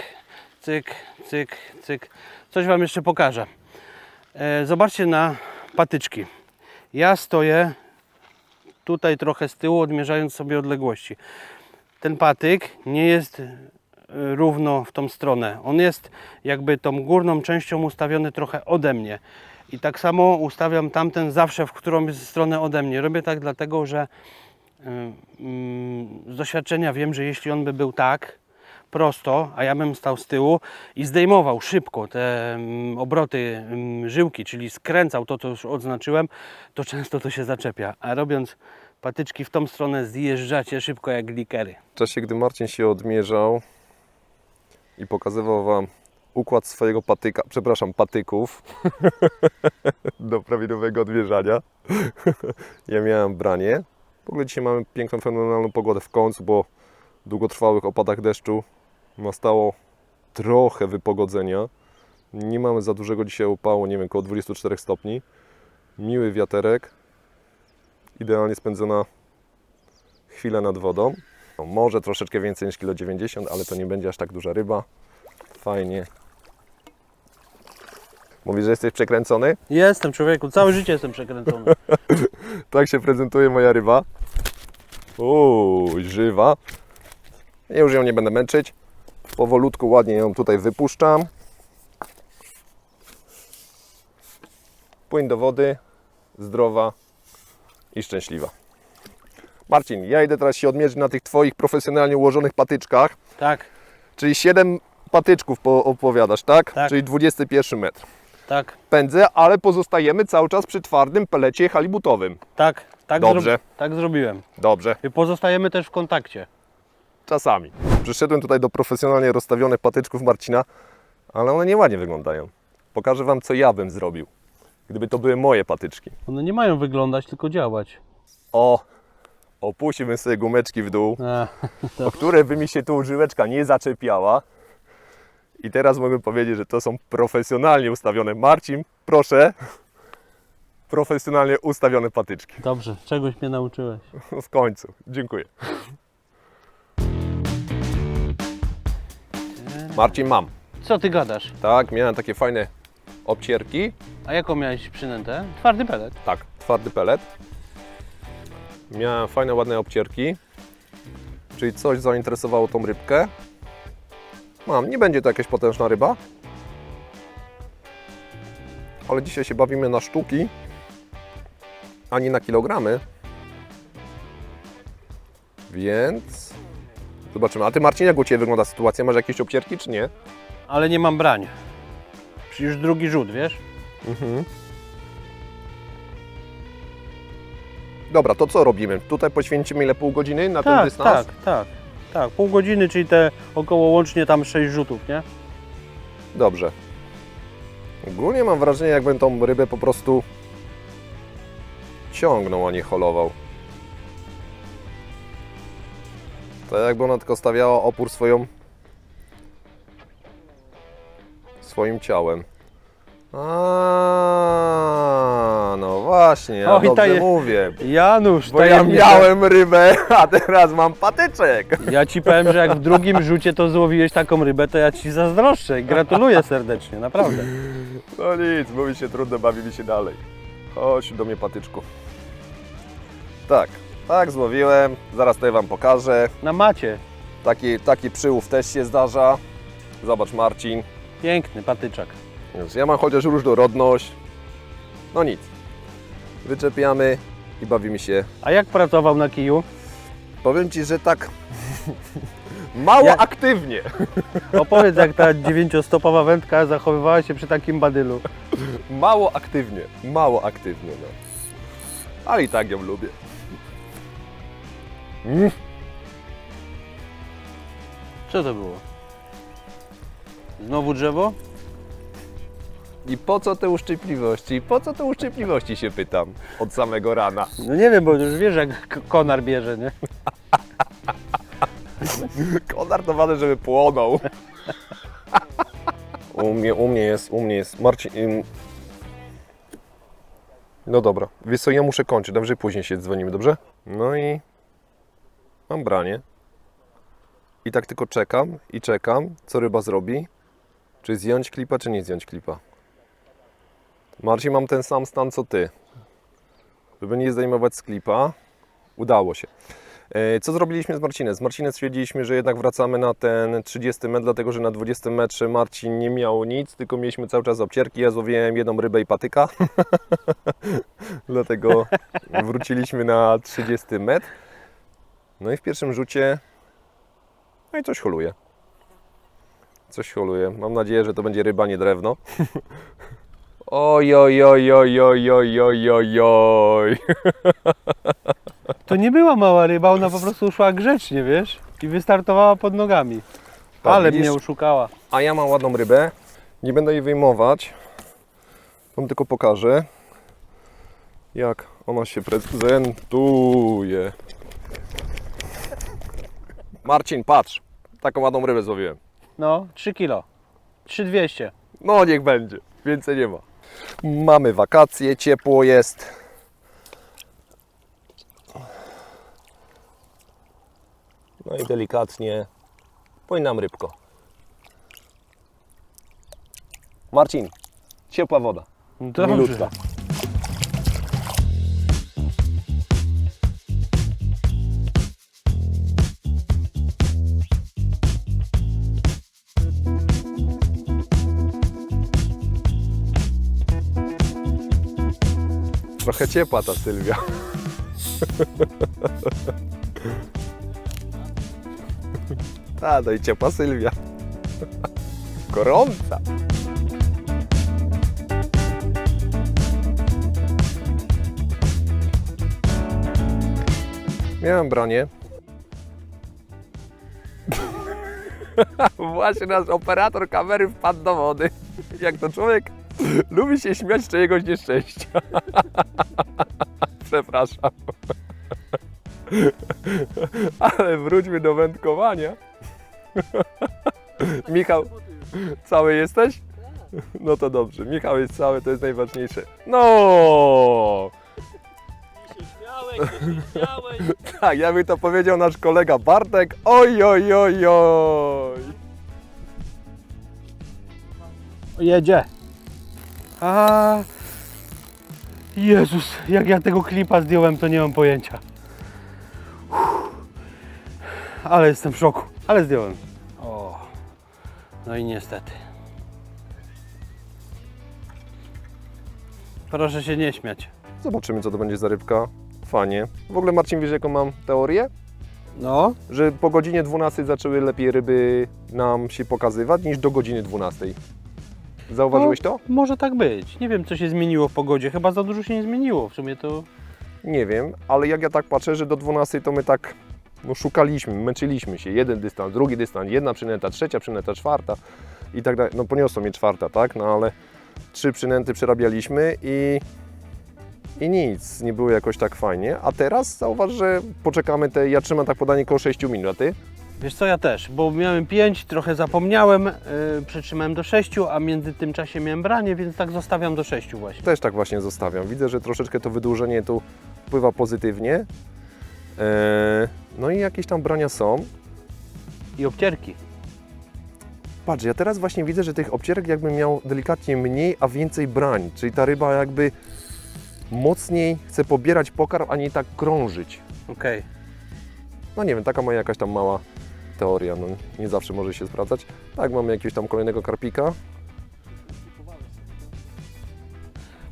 cyk, cyk, cyk. Coś Wam jeszcze pokażę. Zobaczcie na patyczki. Ja stoję tutaj trochę z tyłu, odmierzając sobie odległości. Ten patyk nie jest równo w tą stronę. On jest jakby tą górną częścią ustawiony trochę ode mnie. I tak samo ustawiam tamten zawsze w którąś stronę ode mnie. Robię tak dlatego, że z doświadczenia wiem, że jeśli on by był tak prosto, a ja bym stał z tyłu i zdejmował szybko te obroty żyłki, czyli skręcał to, co już odznaczyłem, to często to się zaczepia. A robiąc patyczki w tą stronę, zjeżdżacie szybko jak glikery. W czasie, gdy Marcin się odmierzał i pokazywał Wam układ swojego patyków do prawidłowego odmierzania, ja miałem branie. W ogóle dzisiaj mamy piękną, fenomenalną pogodę w końcu, po długotrwałych opadach deszczu nastało trochę wypogodzenia. Nie mamy za dużego dzisiaj upału, nie wiem, około 24 stopni. Miły wiaterek. Idealnie spędzona chwila nad wodą. No, może troszeczkę więcej niż 1,90 kg, ale to nie będzie aż tak duża ryba. Fajnie. Mówisz, że jesteś przekręcony? Jestem, człowieku, całe życie jestem przekręcony. Tak się prezentuje moja ryba. Żywa. Ja już ją nie będę męczyć. Powolutku, ładnie ją tutaj wypuszczam. Płyń do wody, zdrowa i szczęśliwa. Marcin, ja idę teraz się odmierzyć na tych Twoich profesjonalnie ułożonych patyczkach. Tak, Czyli 7 patyczków opowiadasz, tak? Tak. Czyli 21 metr. tak, Pędzę, ale pozostajemy cały czas przy twardym pelecie halibutowym. tak. Dobrze. Tak zrobiłem. Dobrze. I pozostajemy też w kontakcie. Czasami. Przyszedłem tutaj do profesjonalnie rozstawionych patyczków Marcina, ale one nieładnie wyglądają. Pokażę Wam, co ja bym zrobił, gdyby to były moje patyczki. One nie mają wyglądać, tylko działać. Opuściłbym sobie gumeczki w dół, To o które by mi się tu żyłeczka nie zaczepiała. I teraz mogę powiedzieć, że to są profesjonalnie ustawione. Marcin, proszę, profesjonalnie ustawione patyczki. dobrze, czegoś mnie nauczyłeś. W końcu. Dziękuję. Marcin, mam. Co ty gadasz? Tak, miałem takie fajne obcierki. A jaką miałeś przynętę? Twardy pelet. Tak, twardy pelet. Miałem fajne, ładne obcierki. Czyli coś zainteresowało tą rybkę. Nie będzie to jakaś potężna ryba. Ale dzisiaj się bawimy na sztuki, a nie na kilogramy. Więc zobaczymy. A Ty, Marcin, jak u Ciebie wygląda sytuacja? Masz jakieś obcierki, czy nie? Ale nie mam brań. Już drugi rzut, wiesz? Dobra, to co robimy? Tutaj poświęcimy ile? Pół godziny na ten dystans? Tak. Pół godziny, czyli te około łącznie tam 6 rzutów, nie? Dobrze. Ogólnie mam wrażenie, jakbym tą rybę po prostu ciągnął, a nie holował. To jakby ona tylko stawiała opór swoim ciałem. No właśnie, ja O, i ta dobrze je- mówię. Janusz, Bo ja miałem rybę, a teraz mam patyczek. Ja Ci powiem, że jak w drugim rzucie to złowiłeś taką rybę, to ja Ci zazdroszczę. Gratuluję serdecznie, naprawdę. No nic, mówi się trudno, bawimy się dalej. Chodź do mnie, patyczku. Tak złowiłem. Zaraz tutaj Wam pokażę. Na macie. Taki przyłów też się zdarza. Zobacz, Marcin. Piękny patyczak. Więc ja mam chociaż różnorodność. No nic. Wyczepiamy i bawimy się. A jak pracował na kiju? Powiem Ci, że tak Mało aktywnie. Opowiedz, jak ta 9-stopowa wędka zachowywała się przy takim badylu. Mało aktywnie, no. Ale i tak ją lubię. Co to było? Znowu drzewo? I po co te uszczypliwości? Po co te uszczypliwości się pytam od samego rana? No nie wiem, bo już wiesz, jak konar bierze, nie? Konar to ważne, żeby płonął. U mnie jest. Marcin... No dobra, wiesz co, ja muszę kończyć, dobrze, później się dzwonimy, dobrze? No i mam branie. I tak tylko czekam, co ryba zrobi. Czy zdjąć klipa, czy nie zdjąć klipa. Marcin, mam ten sam stan co ty. Żeby nie zdejmować z klipa. Udało się. Co zrobiliśmy z Marcinem? Z Marcinem stwierdziliśmy, że jednak wracamy na ten 30 metr, dlatego że na 20 metrze Marcin nie miał nic, tylko mieliśmy cały czas obcierki. Ja złowiłem jedną rybę i patyka. Dlatego wróciliśmy na 30 metr. No i w pierwszym rzucie no i coś holuje. Mam nadzieję, że to będzie ryba, nie drewno. Oj, oj, oj, oj, oj, oj, oj, oj, oj. To nie była mała ryba, ona po prostu szła grzecznie, wiesz? I wystartowała pod nogami. Ale widzisz? mnie oszukała. A ja mam ładną rybę. Nie będę jej wyjmować. Wam tylko pokażę, jak ona się prezentuje. Marcin, patrz. Taką ładną rybę złowiłem. No, 3 kilo. 3200. No niech będzie. Więcej nie ma. Mamy wakacje, ciepło jest. No i delikatnie płyń nam rybko. Marcin, ciepła woda. Dobrze. Milutka. Trochę ciepła ta Sylwia. A, no i ciepła Sylwia. Gorąca. Miałem branie. Właśnie nasz operator kamery wpadł do wody. Jak to człowiek lubi się śmiać z czyjegoś nieszczęścia. Przepraszam. Ale wróćmy do wędkowania. Michał, cały jesteś? No to dobrze. Michał jest cały, to jest najważniejsze. No! Śmiałeś. Tak, ja bym to powiedział nasz kolega Bartek. Oj, oj, oj, oj. Jedzie. A Jezus, jak ja tego klipa zdjąłem, to nie mam pojęcia. Ale jestem w szoku. Ale zdjąłem. O. No i niestety. Proszę się nie śmiać. Zobaczymy, co to będzie za rybka. Fajnie. W ogóle, Marcin, wiesz, jaką mam teorię? No. Że po godzinie 12 zaczęły lepiej ryby nam się pokazywać niż do godziny 12. Zauważyłeś to? Może tak być. Nie wiem, co się zmieniło w pogodzie. Chyba za dużo się nie zmieniło. W sumie to... Nie wiem, ale jak ja tak patrzę, że do 12 to my tak szukaliśmy, męczyliśmy się. Jeden dystans, drugi dystans, jedna przynęta, trzecia przynęta, czwarta i tak dalej. No poniosło mnie czwarta, tak? No ale 3 przynęty przerabialiśmy i nic, nie było jakoś tak fajnie. A teraz zauważ, że poczekamy ja trzymam tak podanie koło 6 minut, a ty? Wiesz co, ja też, bo miałem 5, trochę zapomniałem, przytrzymałem do 6, a między tym czasie miałem branie, więc tak zostawiam do 6 właśnie. Też tak właśnie zostawiam. Widzę, że troszeczkę to wydłużenie tu wpływa pozytywnie. No i jakieś tam brania są. I obcierki. Patrz, ja teraz właśnie widzę, że tych obcierek jakby miał delikatnie mniej, a więcej brań. Czyli ta ryba jakby mocniej chce pobierać pokarm, a nie tak krążyć. Okej. No nie wiem, taka moja jakaś tam mała teoria. No, nie zawsze może się sprawdzać. Tak, mamy jakiegoś tam kolejnego karpika.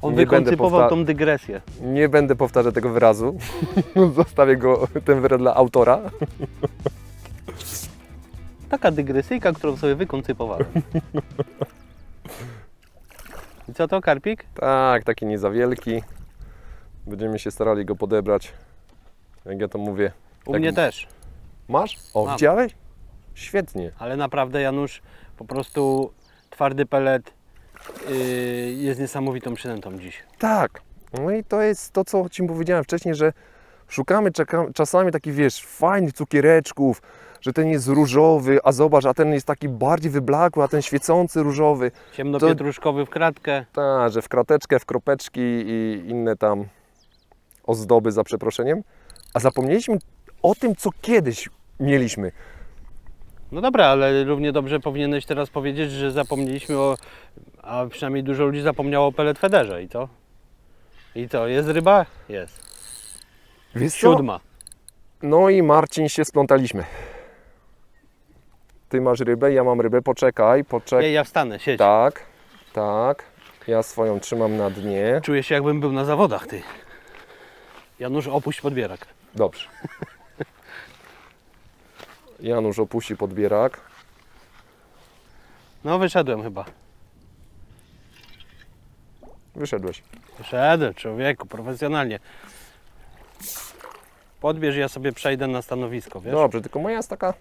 On Nie będę wykoncypował tą dygresję. Nie będę powtarzać tego wyrazu. Zostawię ten wyraz dla autora. Taka dygresyjka, którą sobie wykoncypowałem. I co to, karpik? Tak, taki nie za wielki. Będziemy się starali go podebrać. Jak ja to mówię. U Jak- mnie też. Masz? O, Mam. widziałeś? Świetnie. Ale naprawdę, Janusz, po prostu twardy pelet jest niesamowitą przynętą dziś. Tak. No i to jest to, co Ci powiedziałem wcześniej, że szukamy czasami takich, wiesz, fajnych cukiereczków, że ten jest różowy, a zobacz, a ten jest taki bardziej wyblakły, a ten świecący różowy. Ciemnopietruszkowy w kratkę. Tak, że w krateczkę, w kropeczki i inne tam ozdoby, za przeproszeniem. A zapomnieliśmy o tym, co kiedyś mieliśmy. No dobra, ale równie dobrze powinieneś teraz powiedzieć, że zapomnieliśmy a przynajmniej dużo ludzi zapomniało o pellet federze. I co? I co, jest ryba? Jest. Wiesz co? 7. No i Marcin, się splątaliśmy. Ty masz rybę, ja mam rybę, poczekaj. Ej, ja wstanę, siedź. Tak, tak. Ja swoją trzymam na dnie. Czuję się, jakbym był na zawodach, ty. Janusz, opuść podbierak. Dobrze. Janusz opuści podbierak. No, wyszedłem chyba. Wyszedłeś. Wyszedłem, człowieku, profesjonalnie. Podbierz, ja sobie przejdę na stanowisko, wiesz? Dobrze, tylko moja jest taka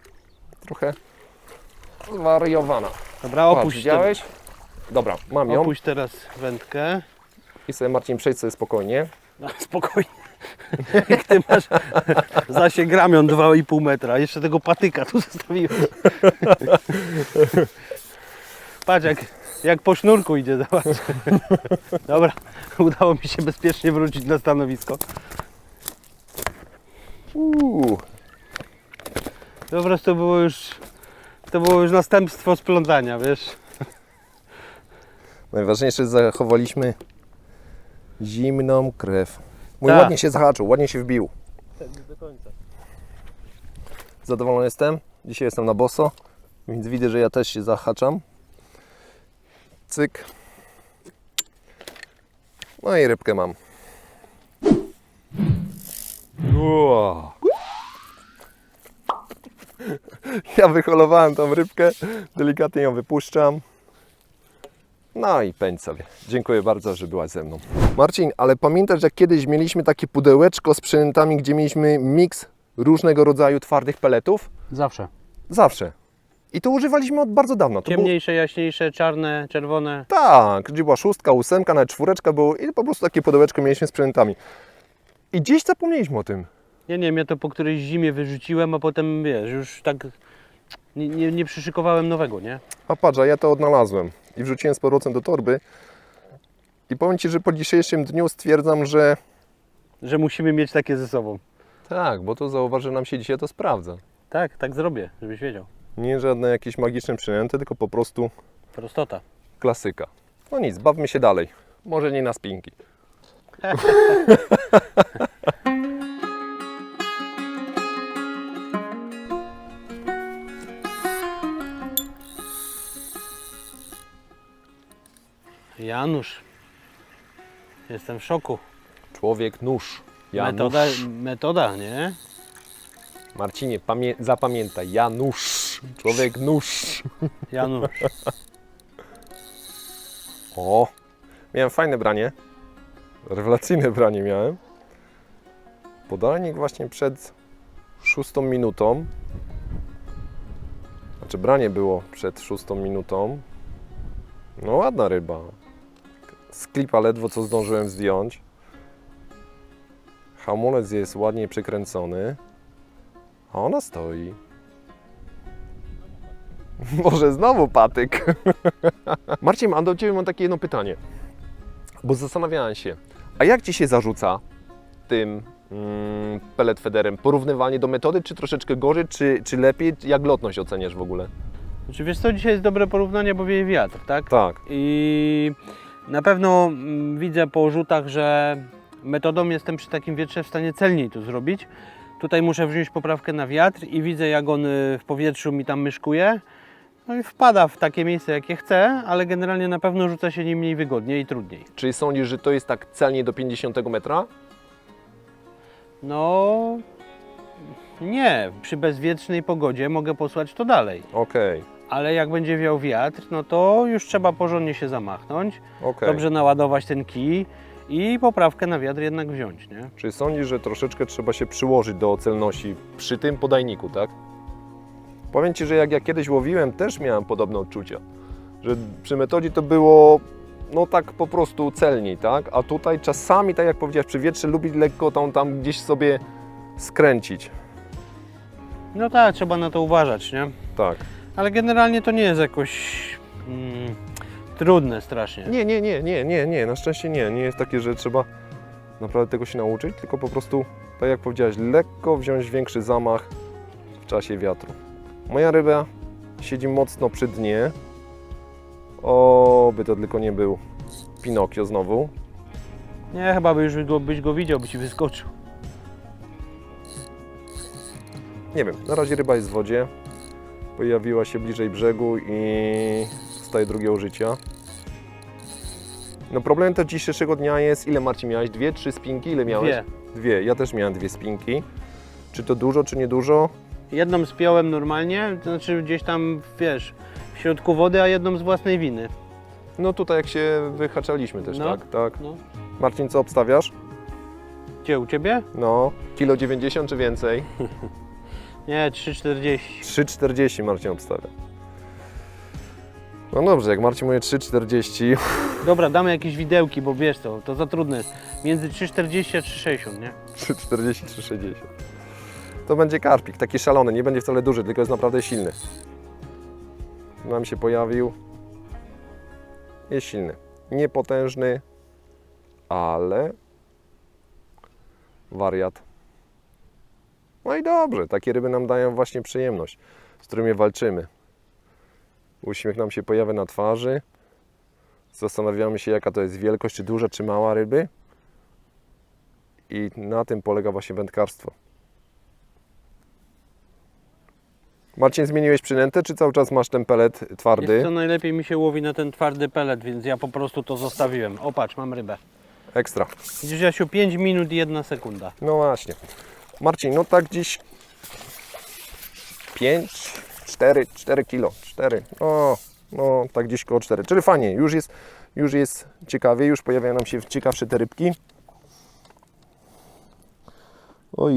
trochę zwariowana. Dobra, Patrz, opuść, widziałeś? Dobra, mam ją. opuść teraz wędkę. I sobie, Marcin, przejdź sobie spokojnie. No, spokojnie. Jak ty masz zasięg ramion 2,5 metra, jeszcze tego patyka tu zostawiłeś. Patrz, jak po sznurku idzie, zobacz. Dobra, udało mi się bezpiecznie wrócić na stanowisko. To po prostu było już następstwo splątania, wiesz. Najważniejsze, że zachowaliśmy zimną krew. Mój Tak. ładnie się zahaczył, ładnie się wbił. Do końca. Zadowolony jestem. Dzisiaj jestem na boso, więc widzę, że ja też się zahaczam. Cyk. No i rybkę mam. Wow. Ja wyholowałem tą rybkę, delikatnie ją wypuszczam. No i pędź sobie. Dziękuję bardzo, że byłaś ze mną. Marcin, ale pamiętasz, jak kiedyś mieliśmy takie pudełeczko z przynętami, gdzie mieliśmy miks różnego rodzaju twardych peletów? Zawsze. Zawsze. I to używaliśmy od bardzo dawna. To było... Ciemniejsze, jaśniejsze, czarne, czerwone. Tak, gdzie była 6, 8, nawet 4 było i po prostu takie pudełeczko mieliśmy z przynętami. I gdzieś zapomnieliśmy o tym. Ja nie wiem, ja to po którejś zimie wyrzuciłem, a potem, wiesz, już tak nie przyszykowałem nowego, nie? A patrz, a ja to odnalazłem i wrzuciłem z powrotem do torby. I powiem Ci, że po dzisiejszym dniu stwierdzam, że... Że musimy mieć takie ze sobą. Tak, bo to zauważ, że nam się dzisiaj to sprawdza. Tak, tak zrobię, żebyś wiedział. Nie żadne jakieś magiczne przynęty, tylko po prostu Prostota. klasyka. No nic, bawmy się dalej. Może nie na spinki. Janusz, jestem w szoku. Człowiek nóż. Janusz. Metoda, nie? Marcinie, zapamiętaj. Janusz. Człowiek nóż. Janusz. O, miałem fajne branie. Rewelacyjne branie miałem. Podajnik właśnie przed 6 minutą. Znaczy branie było przed 6 minutą. No ładna ryba. Z klipa ledwo co zdążyłem zdjąć. Hamulec jest ładnie przykręcony. A ona stoi. Może znowu patyk. Marcin, a do Ciebie mam takie jedno pytanie. Bo zastanawiałem się, a jak Ci się zarzuca tym pellet federem? Porównywalnie do metody, czy troszeczkę gorzej, czy lepiej? Jak lotność oceniasz w ogóle? Znaczy, wiesz co, dzisiaj jest dobre porównanie, bo wieje wiatr, tak? Tak. I na pewno widzę po rzutach, że metodą jestem przy takim wietrze w stanie celniej to zrobić. Tutaj muszę wziąć poprawkę na wiatr i widzę, jak on w powietrzu mi tam myszkuje. No i wpada w takie miejsce, jakie chce, ale generalnie na pewno rzuca się nim mniej wygodnie i trudniej. Czyli sądzisz, że to jest tak celnie do 50 metra? No, Nie, przy bezwietrznej pogodzie mogę posłać to dalej. Okej, Ale jak będzie wiał wiatr, no to już trzeba porządnie się zamachnąć, okej. dobrze naładować ten kij i poprawkę na wiatr jednak wziąć, nie? Czy sądzisz, że troszeczkę trzeba się przyłożyć do celności przy tym podajniku, tak? Powiem Ci, że jak ja kiedyś łowiłem, też miałem podobne odczucia. Że przy metodzie to było, no tak po prostu celniej, tak? A tutaj czasami, tak jak powiedziałeś, przy wietrze lubi lekko tam gdzieś sobie skręcić. No tak, trzeba na to uważać, nie? Tak. Ale generalnie to nie jest jakoś trudne strasznie. Nie, na szczęście nie. Nie jest takie, że trzeba naprawdę tego się nauczyć, tylko po prostu, tak jak powiedziałeś, lekko wziąć większy zamach w czasie wiatru. Moja ryba siedzi mocno przy dnie. Oby to tylko nie był Pinokio znowu. Nie, chyba byś go widział, by ci wyskoczył. Nie wiem, na razie ryba jest w wodzie. Pojawiła się bliżej brzegu i staje drugiego życia. No problemem to dzisiejszego dnia jest, ile Marcin miałeś? 2, 3 spinki? Ile miałeś? 2. Ja też miałem 2 spinki. Czy to dużo, czy nie dużo? Jedną spiąłem normalnie, to znaczy gdzieś tam, wiesz, w środku wody, a jedną z własnej winy. No tutaj jak się wyhaczaliśmy też, No. tak? No. Marcin, co obstawiasz? Gdzie, u Ciebie? No, kilo 90 czy więcej? Nie, 3,40. 3,40 Marcin obstawia. No dobrze, jak Marcin mówi 3,40, Dobra, damy jakieś widełki, bo wiesz co, to za trudne jest. Między 3,40 a 3,60, nie? 3,40, 3,60. To będzie karpik, taki szalony, nie będzie wcale duży, tylko jest naprawdę silny. Nam się pojawił. Jest silny. Niepotężny, ale wariat. No i dobrze, takie ryby nam dają właśnie przyjemność, z którymi walczymy. Uśmiech nam się pojawia na twarzy. Zastanawiamy się, jaka to jest wielkość, czy duża, czy mała ryby. I na tym polega właśnie wędkarstwo. Marcin, zmieniłeś przynętę, czy cały czas masz ten pelet twardy? Jest co, najlepiej mi się łowi na ten twardy pelet, więc ja po prostu to zostawiłem. O patrz, mam rybę. Ekstra. Widzisz, Jasiu, 5 minut i 1 sekunda. No właśnie. Marcin, no tak dziś 5, 4 kilo, 4. No tak gdzieś koło 4. Czyli fajnie, już jest ciekawie, już pojawiają nam się ciekawsze te rybki. Oj,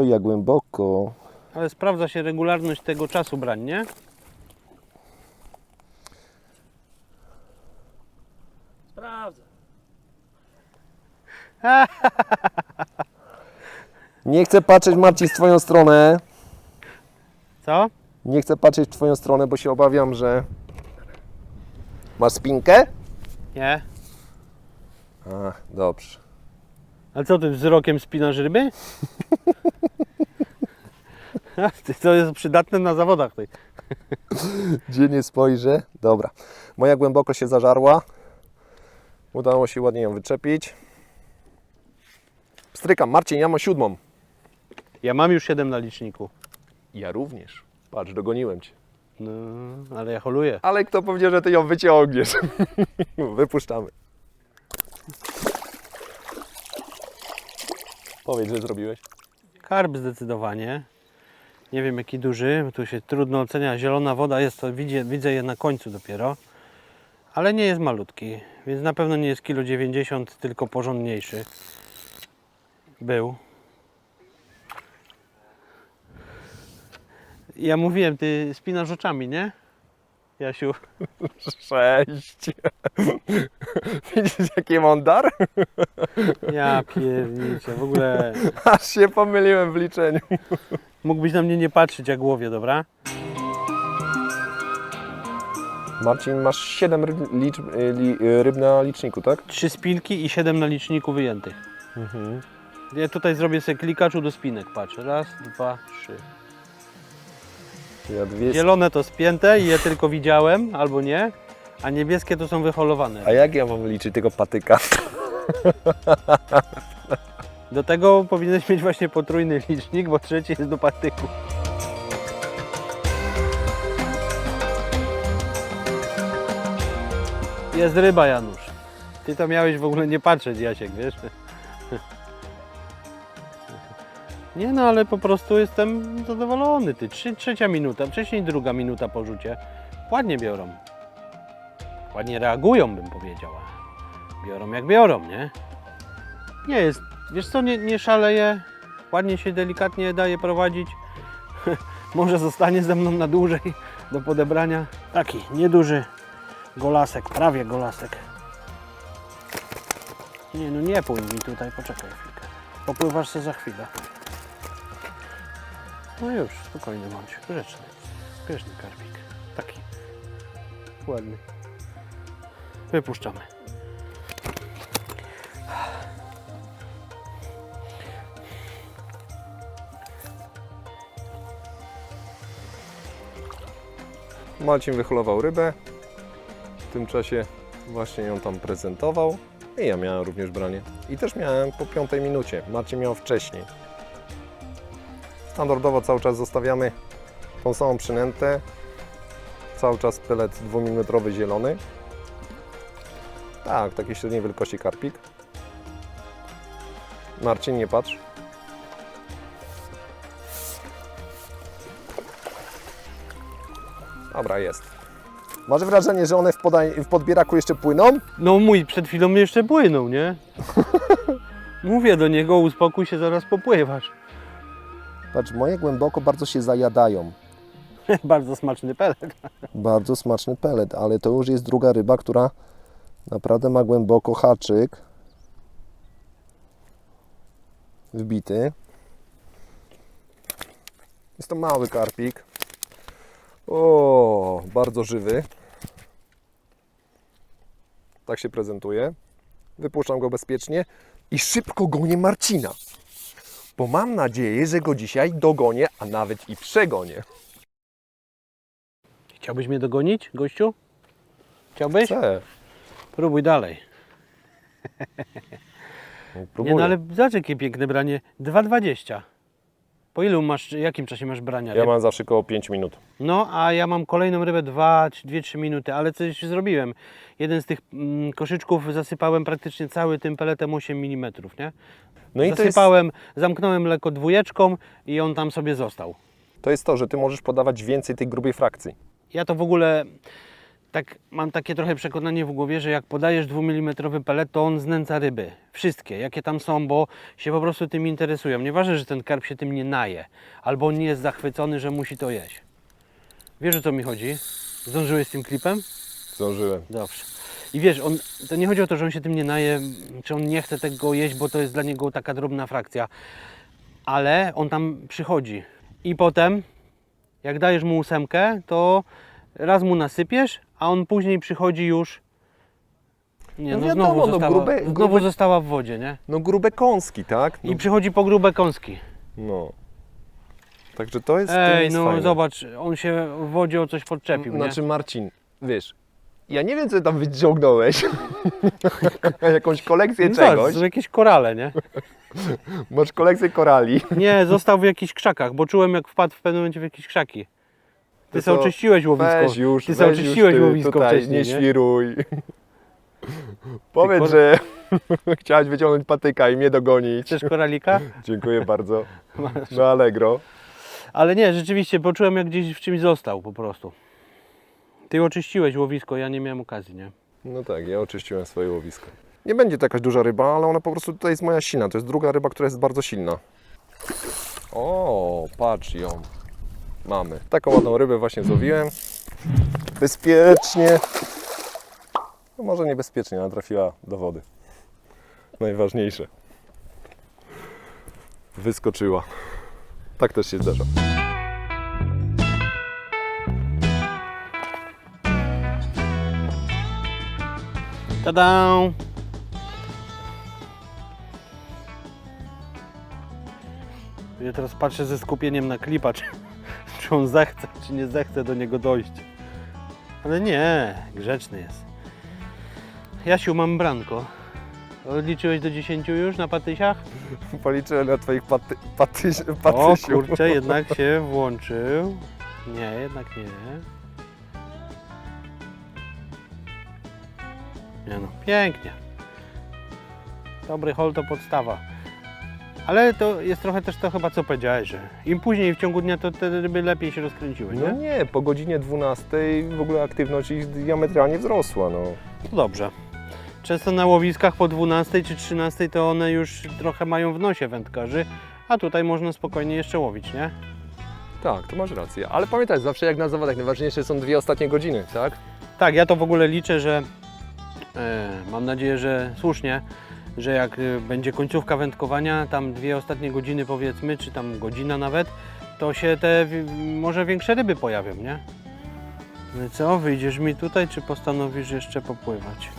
jak głęboko. Ale sprawdza się regularność tego czasu brań, nie? Sprawdza. Nie chcę patrzeć, Marcin, w Twoją stronę. Co? Nie chcę patrzeć w Twoją stronę, bo się obawiam, że... Masz spinkę? Nie. A, dobrze. A co, ty wzrokiem spinasz ryby? To jest przydatne na zawodach. Tej. Gdzie nie spojrzę? Dobra. Moja głęboko się zażarła. Udało się ładnie ją wyczepić. Strykam. Marcin, ja mam 7. Ja mam już 7 na liczniku. Ja również. Patrz, dogoniłem Cię. No, ale ja holuję. Ale kto powiedział, że Ty ją wyciągniesz? Wypuszczamy. Powiedz, że zrobiłeś. Karp zdecydowanie. Nie wiem jaki duży, tu się trudno ocenia. Zielona woda jest, to widzę je na końcu dopiero. Ale nie jest malutki, więc na pewno nie jest 1,90 kg, tylko porządniejszy. Był. Ja mówiłem, ty spinasz oczami, nie? Jasiu. 6. Widzisz, jaki mam dar? Ja pierniczę, w ogóle Aż się pomyliłem w liczeniu. mógłbyś na mnie nie patrzeć jak łowię, dobra? Marcin, masz 7 ryb na liczniku, tak? 3 spinki i 7 na liczniku wyjętych. Ja tutaj zrobię sobie klikaczu do spinek, patrz. 1, 2, 3. Ja 200. Zielone to spięte i je tylko widziałem, albo nie, a niebieskie to są wyholowane. A jak ja mam liczyć tego patyka? Do tego powinieneś mieć właśnie potrójny licznik, bo trzeci jest do patyku. Jest ryba, Janusz. Ty to miałeś w ogóle nie patrzeć, Jasiek, wiesz? Nie no, ale po prostu jestem zadowolony. Ty, trzecia minuta, wcześniej druga minuta po rzucie. Ładnie biorą. Ładnie reagują, bym powiedział. Biorą jak biorą, nie? Nie jest, wiesz co, nie szaleje. Ładnie się delikatnie daje prowadzić. Może zostanie ze mną na dłużej do podebrania. Taki nieduży golasek, prawie golasek. Nie no, nie płyń mi tutaj, poczekaj chwilkę. Popływasz się za chwilę. No już, spokojny bądź, grzeczny. Grzeczny karpik. Taki. Ładny. Wypuszczamy. Marcin wyholował rybę. W tym czasie właśnie ją tam prezentował. I ja miałem również branie. I też miałem po 5 minucie. Marcin miał wcześniej. Standardowo cały czas zostawiamy tą samą przynętę. Cały czas pelet 2 mm zielony. Tak, takiej średniej wielkości karpik. Marcin, nie patrz. Dobra, jest. Masz wrażenie, że one w podbieraku jeszcze płyną? No mój przed chwilą jeszcze płynął, nie? Mówię do niego, uspokój się, zaraz popływasz. Patrz, moje głęboko bardzo się zajadają. Bardzo smaczny pelet. Bardzo smaczny pelet, ale to już jest druga ryba, która naprawdę ma głęboko haczyk wbity. Jest to mały karpik. O, bardzo żywy. Tak się prezentuje. Wypuszczam go bezpiecznie i szybko gonię Marcina. Bo mam nadzieję, że go dzisiaj dogonię, a nawet i przegonię. Chciałbyś mnie dogonić, gościu? Chciałbyś? Chcę. Próbuj dalej. Próbuję. Nie no, ale zobacz jakie piękne branie. 2,20. Po ilu masz, jakim czasie masz brania? Ja mam zawsze koło 5 minut. No, a ja mam kolejną rybę 2-3 minuty, ale coś zrobiłem. Jeden z tych koszyczków zasypałem praktycznie cały tym peletem 8 mm, nie? No i Zasypałem, zamknąłem lekko dwójeczką i on tam sobie został. to jest to, że Ty możesz podawać więcej tej grubej frakcji. Ja to w ogóle tak mam takie trochę przekonanie w głowie, że jak podajesz 2 mm pelet, to on znęca ryby. Wszystkie, jakie tam są, bo się po prostu tym interesują. Nieważne, że ten karp się tym nie naje, albo on nie jest zachwycony, że musi to jeść. Wiesz, o co mi chodzi? Zdążyłeś z tym klipem? Zdążyłem. Dobrze. I wiesz, to nie chodzi o to, że on się tym nie naje, czy on nie chce tego jeść, bo to jest dla niego taka drobna frakcja. Ale on tam przychodzi. I potem, jak dajesz mu 8, to raz mu nasypiesz, a on później przychodzi już... Nie, No no, wiadomo, znowu, no została, grube- znowu została w wodzie, nie? No grube kąski, tak? No, I przychodzi po grube kąski. no. Także to jest, to Ej, jest no fajne. zobacz, on się w wodzie o coś podczepił, nie? Znaczy Marcin, wiesz, ja nie wiem co tam wyciągnąłeś. Jakąś kolekcję No czegoś. zobacz, jakieś korale, nie? Masz kolekcję korali. Nie, został w jakichś krzakach, bo czułem jak wpadł w pewnym momencie w jakieś krzaki. Ty To sobie co? oczyściłeś łowisko. Weź już, Ty sobie weź już oczyściłeś ty łowisko tutaj, wcześniej, nie nie? świruj. Powiedz, kor- że chciałeś wyciągnąć patyka i mnie dogonić. Chcesz koralika? Dziękuję bardzo. No Allegro. Ale nie, rzeczywiście poczułem jak gdzieś w czymś został po prostu. Ty oczyściłeś łowisko, ja nie miałem okazji, nie? No tak, ja oczyściłem swoje łowisko. Nie będzie to jakaś duża ryba, ale ona po prostu tutaj jest moja silna. To jest druga ryba, która jest bardzo silna. O, patrz ją. Mamy. Taką ładną rybę właśnie złowiłem. Bezpiecznie. No może niebezpiecznie, ale trafiła do wody. Najważniejsze. Wyskoczyła. Tak też się zdarza. Tada! Ja teraz patrzę ze skupieniem na klipa, czy on zechce, czy nie zechce do niego dojść. Ale nie, grzeczny jest. Jasiu, mam branko. Odliczyłeś do 10 już na patysiach? Policzyłem na twoich O patysiu. kurczę, jednak się włączył. Nie, jednak nie. Nie no, pięknie. Dobry hol to podstawa. Ale to jest trochę też to chyba co powiedziałeś, że im później w ciągu dnia to te ryby lepiej się rozkręciły, nie? No nie, po godzinie 12 w ogóle aktywność ich diametralnie wzrosła. No. To dobrze. Często na łowiskach po 12 czy 13 to one już trochę mają w nosie wędkarzy, a tutaj można spokojnie jeszcze łowić, nie? Tak, to masz rację. Ale pamiętaj, zawsze jak na zawodach, najważniejsze są 2 ostatnie godziny, tak? Tak, ja to w ogóle liczę, że mam nadzieję, że słusznie, że jak będzie końcówka wędkowania, tam 2 ostatnie godziny powiedzmy, czy tam godzina nawet, to się te może większe ryby pojawią, nie? No i co, wyjdziesz mi tutaj, czy postanowisz jeszcze popływać?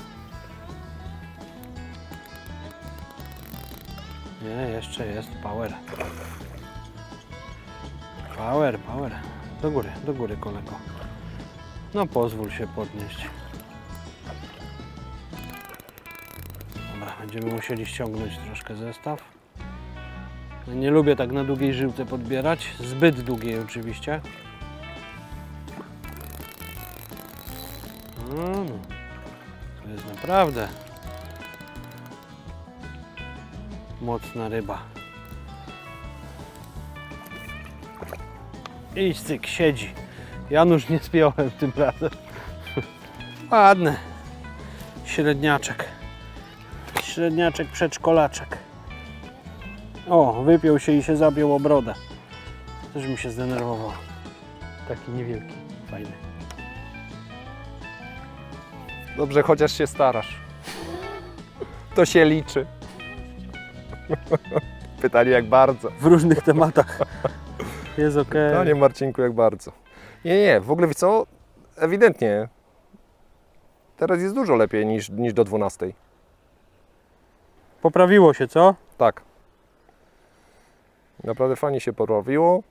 Nie, jeszcze jest power. Power. Do góry kolego. No pozwól się podnieść. Dobra, będziemy musieli ściągnąć troszkę zestaw. No, nie lubię tak na długiej żyłce podbierać, zbyt długiej oczywiście. No, to jest naprawdę mocna ryba. Idź cyk, siedzi. Janusz nie spiąłem tym razem. Ładny. Średniaczek. Średniaczek, przedszkolaczek. O, wypiął się i się zabił o brodę. Też mi się zdenerwował. Taki niewielki, fajny. Dobrze, chociaż się starasz. To się liczy. Pytanie jak bardzo. W różnych tematach. Jest ok. Pytanie Marcinku jak bardzo. Nie, w ogóle wiesz co? Ewidentnie. Teraz jest dużo lepiej niż do 12. Poprawiło się, co? Tak. Naprawdę fajnie się poprawiło.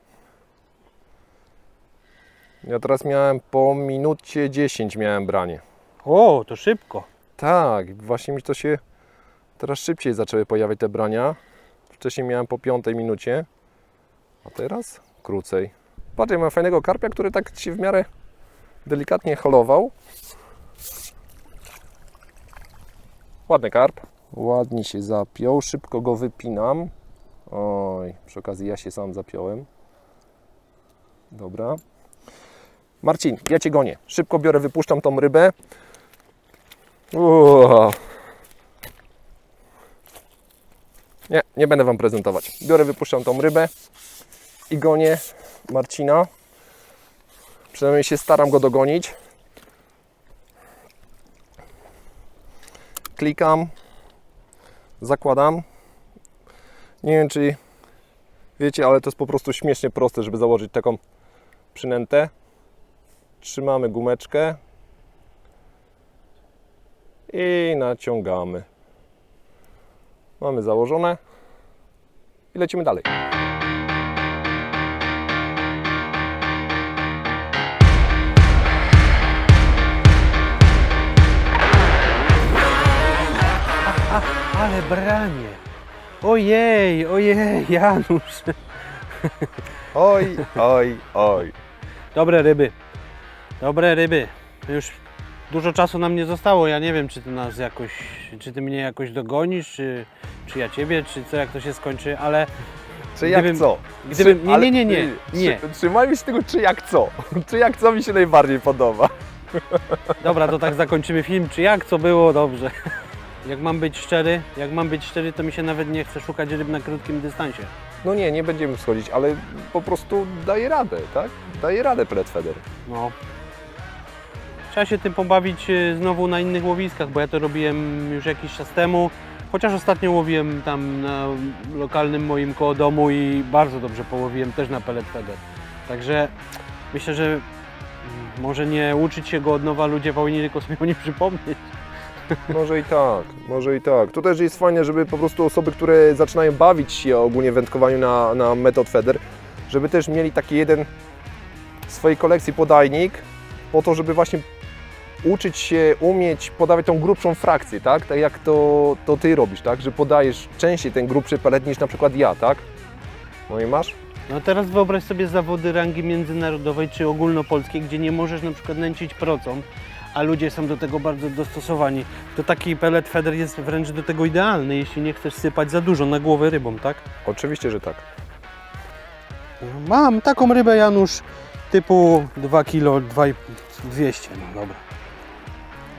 Ja teraz miałem po minucie 10 miałem branie. O, to szybko. Tak, właśnie mi to się teraz szybciej zaczęły pojawiać te brania. Wcześniej miałem po 5 minucie, a teraz krócej. Patrz, ja mam fajnego karpia, który tak się w miarę delikatnie holował. Ładny karp. Ładnie się zapiął, szybko go wypinam. Oj, przy okazji ja się sam zapiąłem. Dobra. Marcin, ja Cię gonię. Szybko biorę, wypuszczam tą rybę. Nie będę Wam prezentować. Biorę, wypuszczam tą rybę i gonię Marcina. Przynajmniej się staram go dogonić. Klikam. Zakładam. Nie wiem, czy wiecie, ale to jest po prostu śmiesznie proste, żeby założyć taką przynętę. Trzymamy gumeczkę i naciągamy. Mamy założone i lecimy dalej. Ale branie. Ojej, Janusz. Oj. Dobre ryby. Już dużo czasu nam nie zostało. Ja nie wiem, czy ty mnie jakoś dogonisz, czy ja ciebie, czy co, jak to się skończy, ale Czy jak co? Nie. Trzymajmy się tego czy jak co. Czy jak co mi się najbardziej podoba. Dobra, to tak zakończymy film. Czy jak co było? Dobrze. Jak mam być szczery, to mi się nawet nie chce szukać ryb na krótkim dystansie. No nie będziemy wschodzić, ale po prostu daje radę, tak? Daje radę pellet feeder. No. Trzeba się tym pobawić znowu na innych łowiskach, bo ja to robiłem już jakiś czas temu. Chociaż ostatnio łowiłem tam na lokalnym moim koło domu i bardzo dobrze połowiłem też na pellet feeder. Także myślę, że może nie uczyć się go od nowa, ludzie powinni tylko sobie o nim przypomnieć. Może i tak. To też jest fajne, żeby po prostu osoby, które zaczynają bawić się ogólnie w wędkowaniu na method feeder, żeby też mieli taki jeden w swojej kolekcji podajnik, po to, żeby właśnie uczyć się, umieć podawać tą grubszą frakcję, tak? Tak jak to Ty robisz, tak? Że podajesz częściej ten grubszy pelet niż na przykład ja, tak? No i masz? No teraz wyobraź sobie zawody rangi międzynarodowej czy ogólnopolskiej, gdzie nie możesz na przykład nęcić procą, a ludzie są do tego bardzo dostosowani. To taki pellet feeder jest wręcz do tego idealny, jeśli nie chcesz sypać za dużo na głowę rybą, tak? Oczywiście, że tak. Mam taką rybę, Janusz, typu 2 kg, 200, no dobra.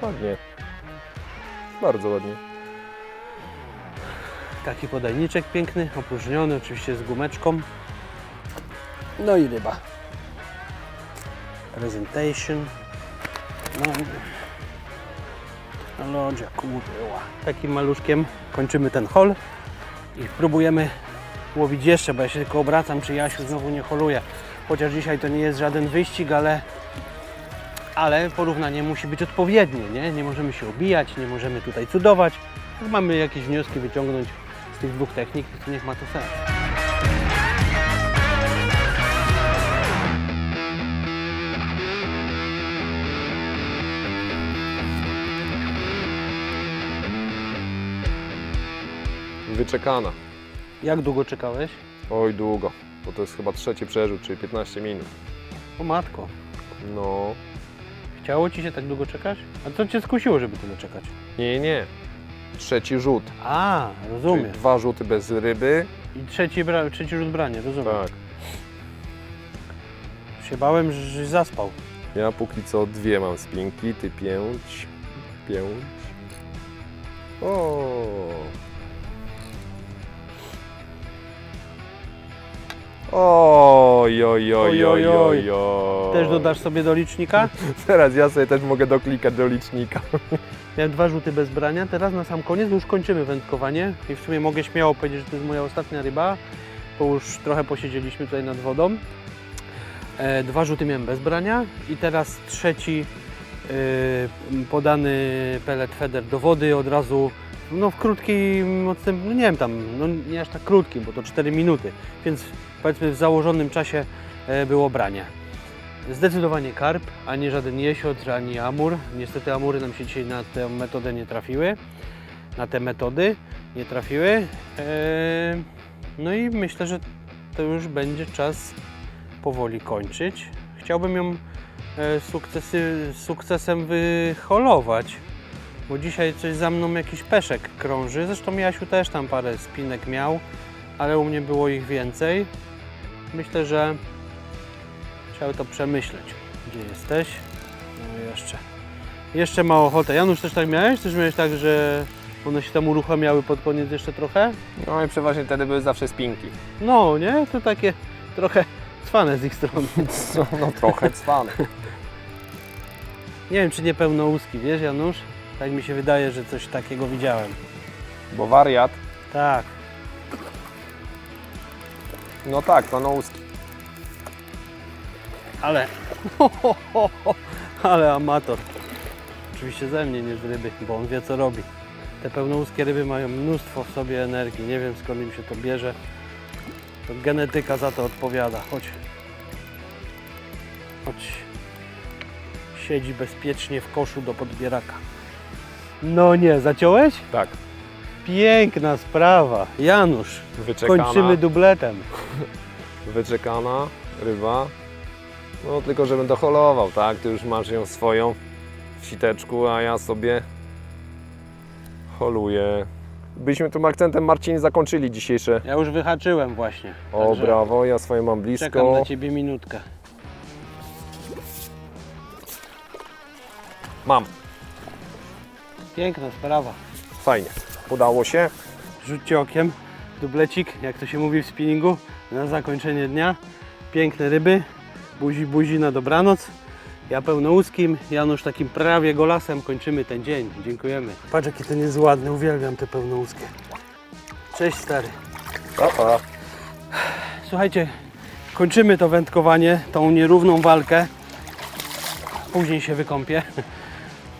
Ładnie. Bardzo ładnie. Taki podajniczek piękny, opróżniony, oczywiście z gumeczką. No i ryba. Presentation. No. Technologia, kurwa. Takim maluszkiem kończymy ten hol i próbujemy łowić jeszcze, bo ja się tylko obracam, czy Jasiu znowu nie holuje. Chociaż dzisiaj to nie jest żaden wyścig, ale porównanie musi być odpowiednie, nie? Nie możemy się obijać, nie możemy tutaj cudować. Jak mamy jakieś wnioski wyciągnąć z tych dwóch technik, to niech ma to sens. Wyczekana. Jak długo czekałeś? Oj, długo. Bo to jest chyba trzeci przerzut, czyli 15 minut. O matko, No. chciało Ci się tak długo czekać? A co Cię skusiło, żeby tyle czekać? Nie. Trzeci rzut. A, Czyli rozumiem. 2 rzuty bez ryby. I trzeci rzut brania, rozumiem. Tak. Się bałem, że zaspał. Ja póki co 2 mam spinki, ty 5. 5. O. Oj. Też dodasz sobie do licznika? Teraz ja sobie też mogę doklikać do licznika. Miałem 2 rzuty bez brania, teraz na sam koniec, bo już kończymy wędkowanie i w sumie mogę śmiało powiedzieć, że to jest moja ostatnia ryba, bo już trochę posiedzieliśmy tutaj nad wodą. 2 rzuty miałem bez brania i teraz trzeci podany pellet feeder do wody od razu, no w krótkim odstępie, no nie wiem tam, no nie aż tak krótkim, bo to 4 minuty, więc powiedzmy w założonym czasie było branie. Zdecydowanie karp, a nie żaden jesiotr, ani amur. Niestety amury nam się dzisiaj na tę metodę nie trafiły. Na te metody nie trafiły. No i myślę, że to już będzie czas powoli kończyć. Chciałbym ją sukcesem wyholować, bo dzisiaj coś za mną jakiś peszek krąży. Zresztą Jasiu też tam parę spinek miał, ale u mnie było ich więcej. Myślę, że trzeba to przemyśleć. Gdzie jesteś? No jeszcze ma ochotę. Janusz, też tak miałeś? Też miałeś tak, że one się tam uruchamiały pod koniec jeszcze trochę? No i przeważnie wtedy były zawsze spinki. No, nie? To takie trochę cwane z ich strony. No trochę cwane. Nie wiem, czy nie pełnołuski, wiesz, Janusz? Tak mi się wydaje, że coś takiego widziałem. Bo wariat, Tak. no tak, pełnołuski. Ale... Ale amator. Oczywiście ze mnie, nie z ryby, bo on wie, co robi. Te pełnouskie ryby mają mnóstwo w sobie energii. Nie wiem, skąd im się to bierze. To genetyka za to odpowiada. Chodź. Chodź. Siedzi bezpiecznie w koszu do podbieraka. No nie, zaciąłeś? Tak, Piękna sprawa. Janusz, wyczekana, kończymy dubletem. wyczekana ryba. No tylko żebym doholował, tak? Ty już masz ją swoją w siteczku, a ja sobie holuję. Byliśmy tym akcentem, Marcin, zakończyli dzisiejsze. Ja już wyhaczyłem właśnie. O, Także brawo, ja swoje mam czekam blisko. na Ciebie minutkę. Mam, Piękna sprawa. fajnie, udało się. Rzućcie okiem. Dublecik, jak to się mówi w spinningu, na zakończenie dnia. Piękne ryby. Buzi na dobranoc. Ja pełnouskim, Janusz takim prawie golasem kończymy ten dzień. Dziękujemy. Patrz, jaki ten jest ładny. Uwielbiam te pełnouskie. Cześć, stary. Pa. Słuchajcie, kończymy to wędkowanie, tą nierówną walkę. Później się wykąpię.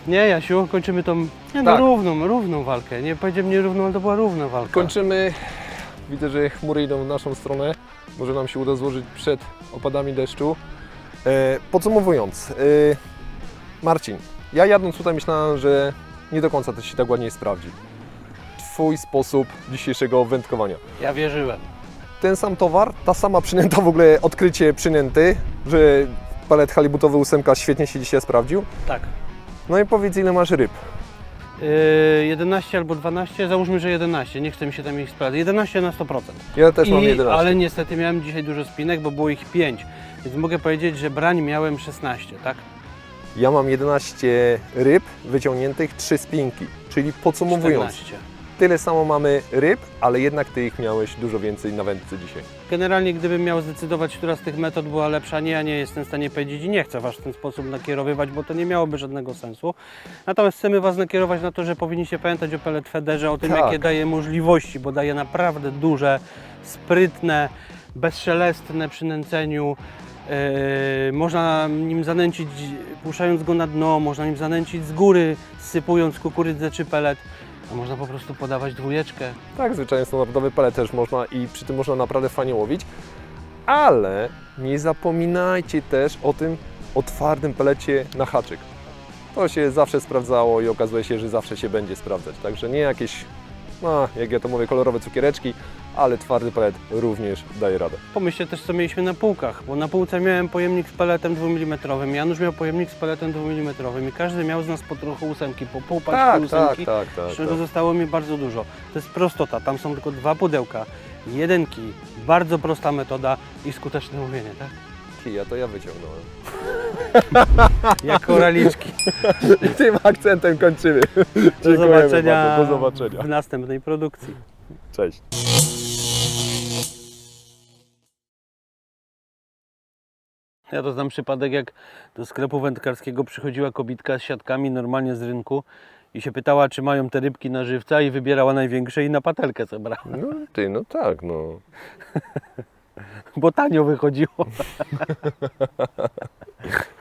Nie, Jasiu, kończymy tą Tak. równą walkę. Nie powiedziałem nierówną, ale to była równa walka. Kończymy. Widzę, że chmury idą w naszą stronę. Może nam się uda złożyć przed opadami deszczu. Podsumowując, Marcin, ja jadąc tutaj myślałem, że nie do końca to się tak ładnie sprawdzi. Twój sposób dzisiejszego wędkowania. Ja wierzyłem. Ten sam towar, ta sama przynęta, w ogóle odkrycie przynęty, że palet halibutowy 8 świetnie się dzisiaj sprawdził. Tak. No i powiedz, ile masz ryb? 11 albo 12, załóżmy, że 11, nie chcę mi się tam ich sprawdzić. 11 na 100%. Ja też mam 11. Ale niestety miałem dzisiaj dużo spinek, bo było ich 5, więc mogę powiedzieć, że brań miałem 16, tak? Ja mam 11 ryb wyciągniętych, 3 spinki. Czyli podsumowując, 14. tyle samo mamy ryb, ale jednak Ty ich miałeś dużo więcej na wędce dzisiaj. Generalnie gdybym miał zdecydować, która z tych metod była lepsza, ja nie jestem w stanie powiedzieć i nie chcę Was w ten sposób nakierowywać, bo to nie miałoby żadnego sensu. Natomiast chcemy Was nakierować na to, że powinniście pamiętać o pellet feederze, o tym, Tak. jakie daje możliwości, bo daje naprawdę duże, sprytne, bezszelestne przy nęceniu. Można nim zanęcić, puszczając go na dno, można nim zanęcić z góry, sypując kukurydzę czy pellet, a można po prostu podawać dwójeczkę. Tak, zwyczajnie standardowy pelet też można i przy tym można naprawdę fajnie łowić, ale nie zapominajcie też o twardym pelecie na haczyk. To się zawsze sprawdzało i okazuje się, że zawsze się będzie sprawdzać. Także nie jakieś, jak ja to mówię, kolorowe cukiereczki, ale twardy pelet również daje radę. Pomyślcie też, co mieliśmy na półkach, bo na półce miałem pojemnik z peletem 2 mm, Janusz miał pojemnik z peletem 2 mm i każdy miał z nas po trochu ósemki, po pół paczki ósemki, z czego zostało mi bardzo dużo. To jest prostota, tam są tylko 2 pudełka, 1 kij, bardzo prosta metoda i skuteczne łowienie, tak? Kija to ja wyciągnąłem. Jak koraliczki. I tym akcentem kończymy. Do zobaczenia, bardzo. Do zobaczenia w następnej produkcji. Cześć. Ja to znam przypadek, jak do sklepu wędkarskiego przychodziła kobitka z siatkami normalnie z rynku i się pytała, czy mają te rybki na żywca i wybierała największe i na patelkę zebrała, No tak. bo tanio wychodziło.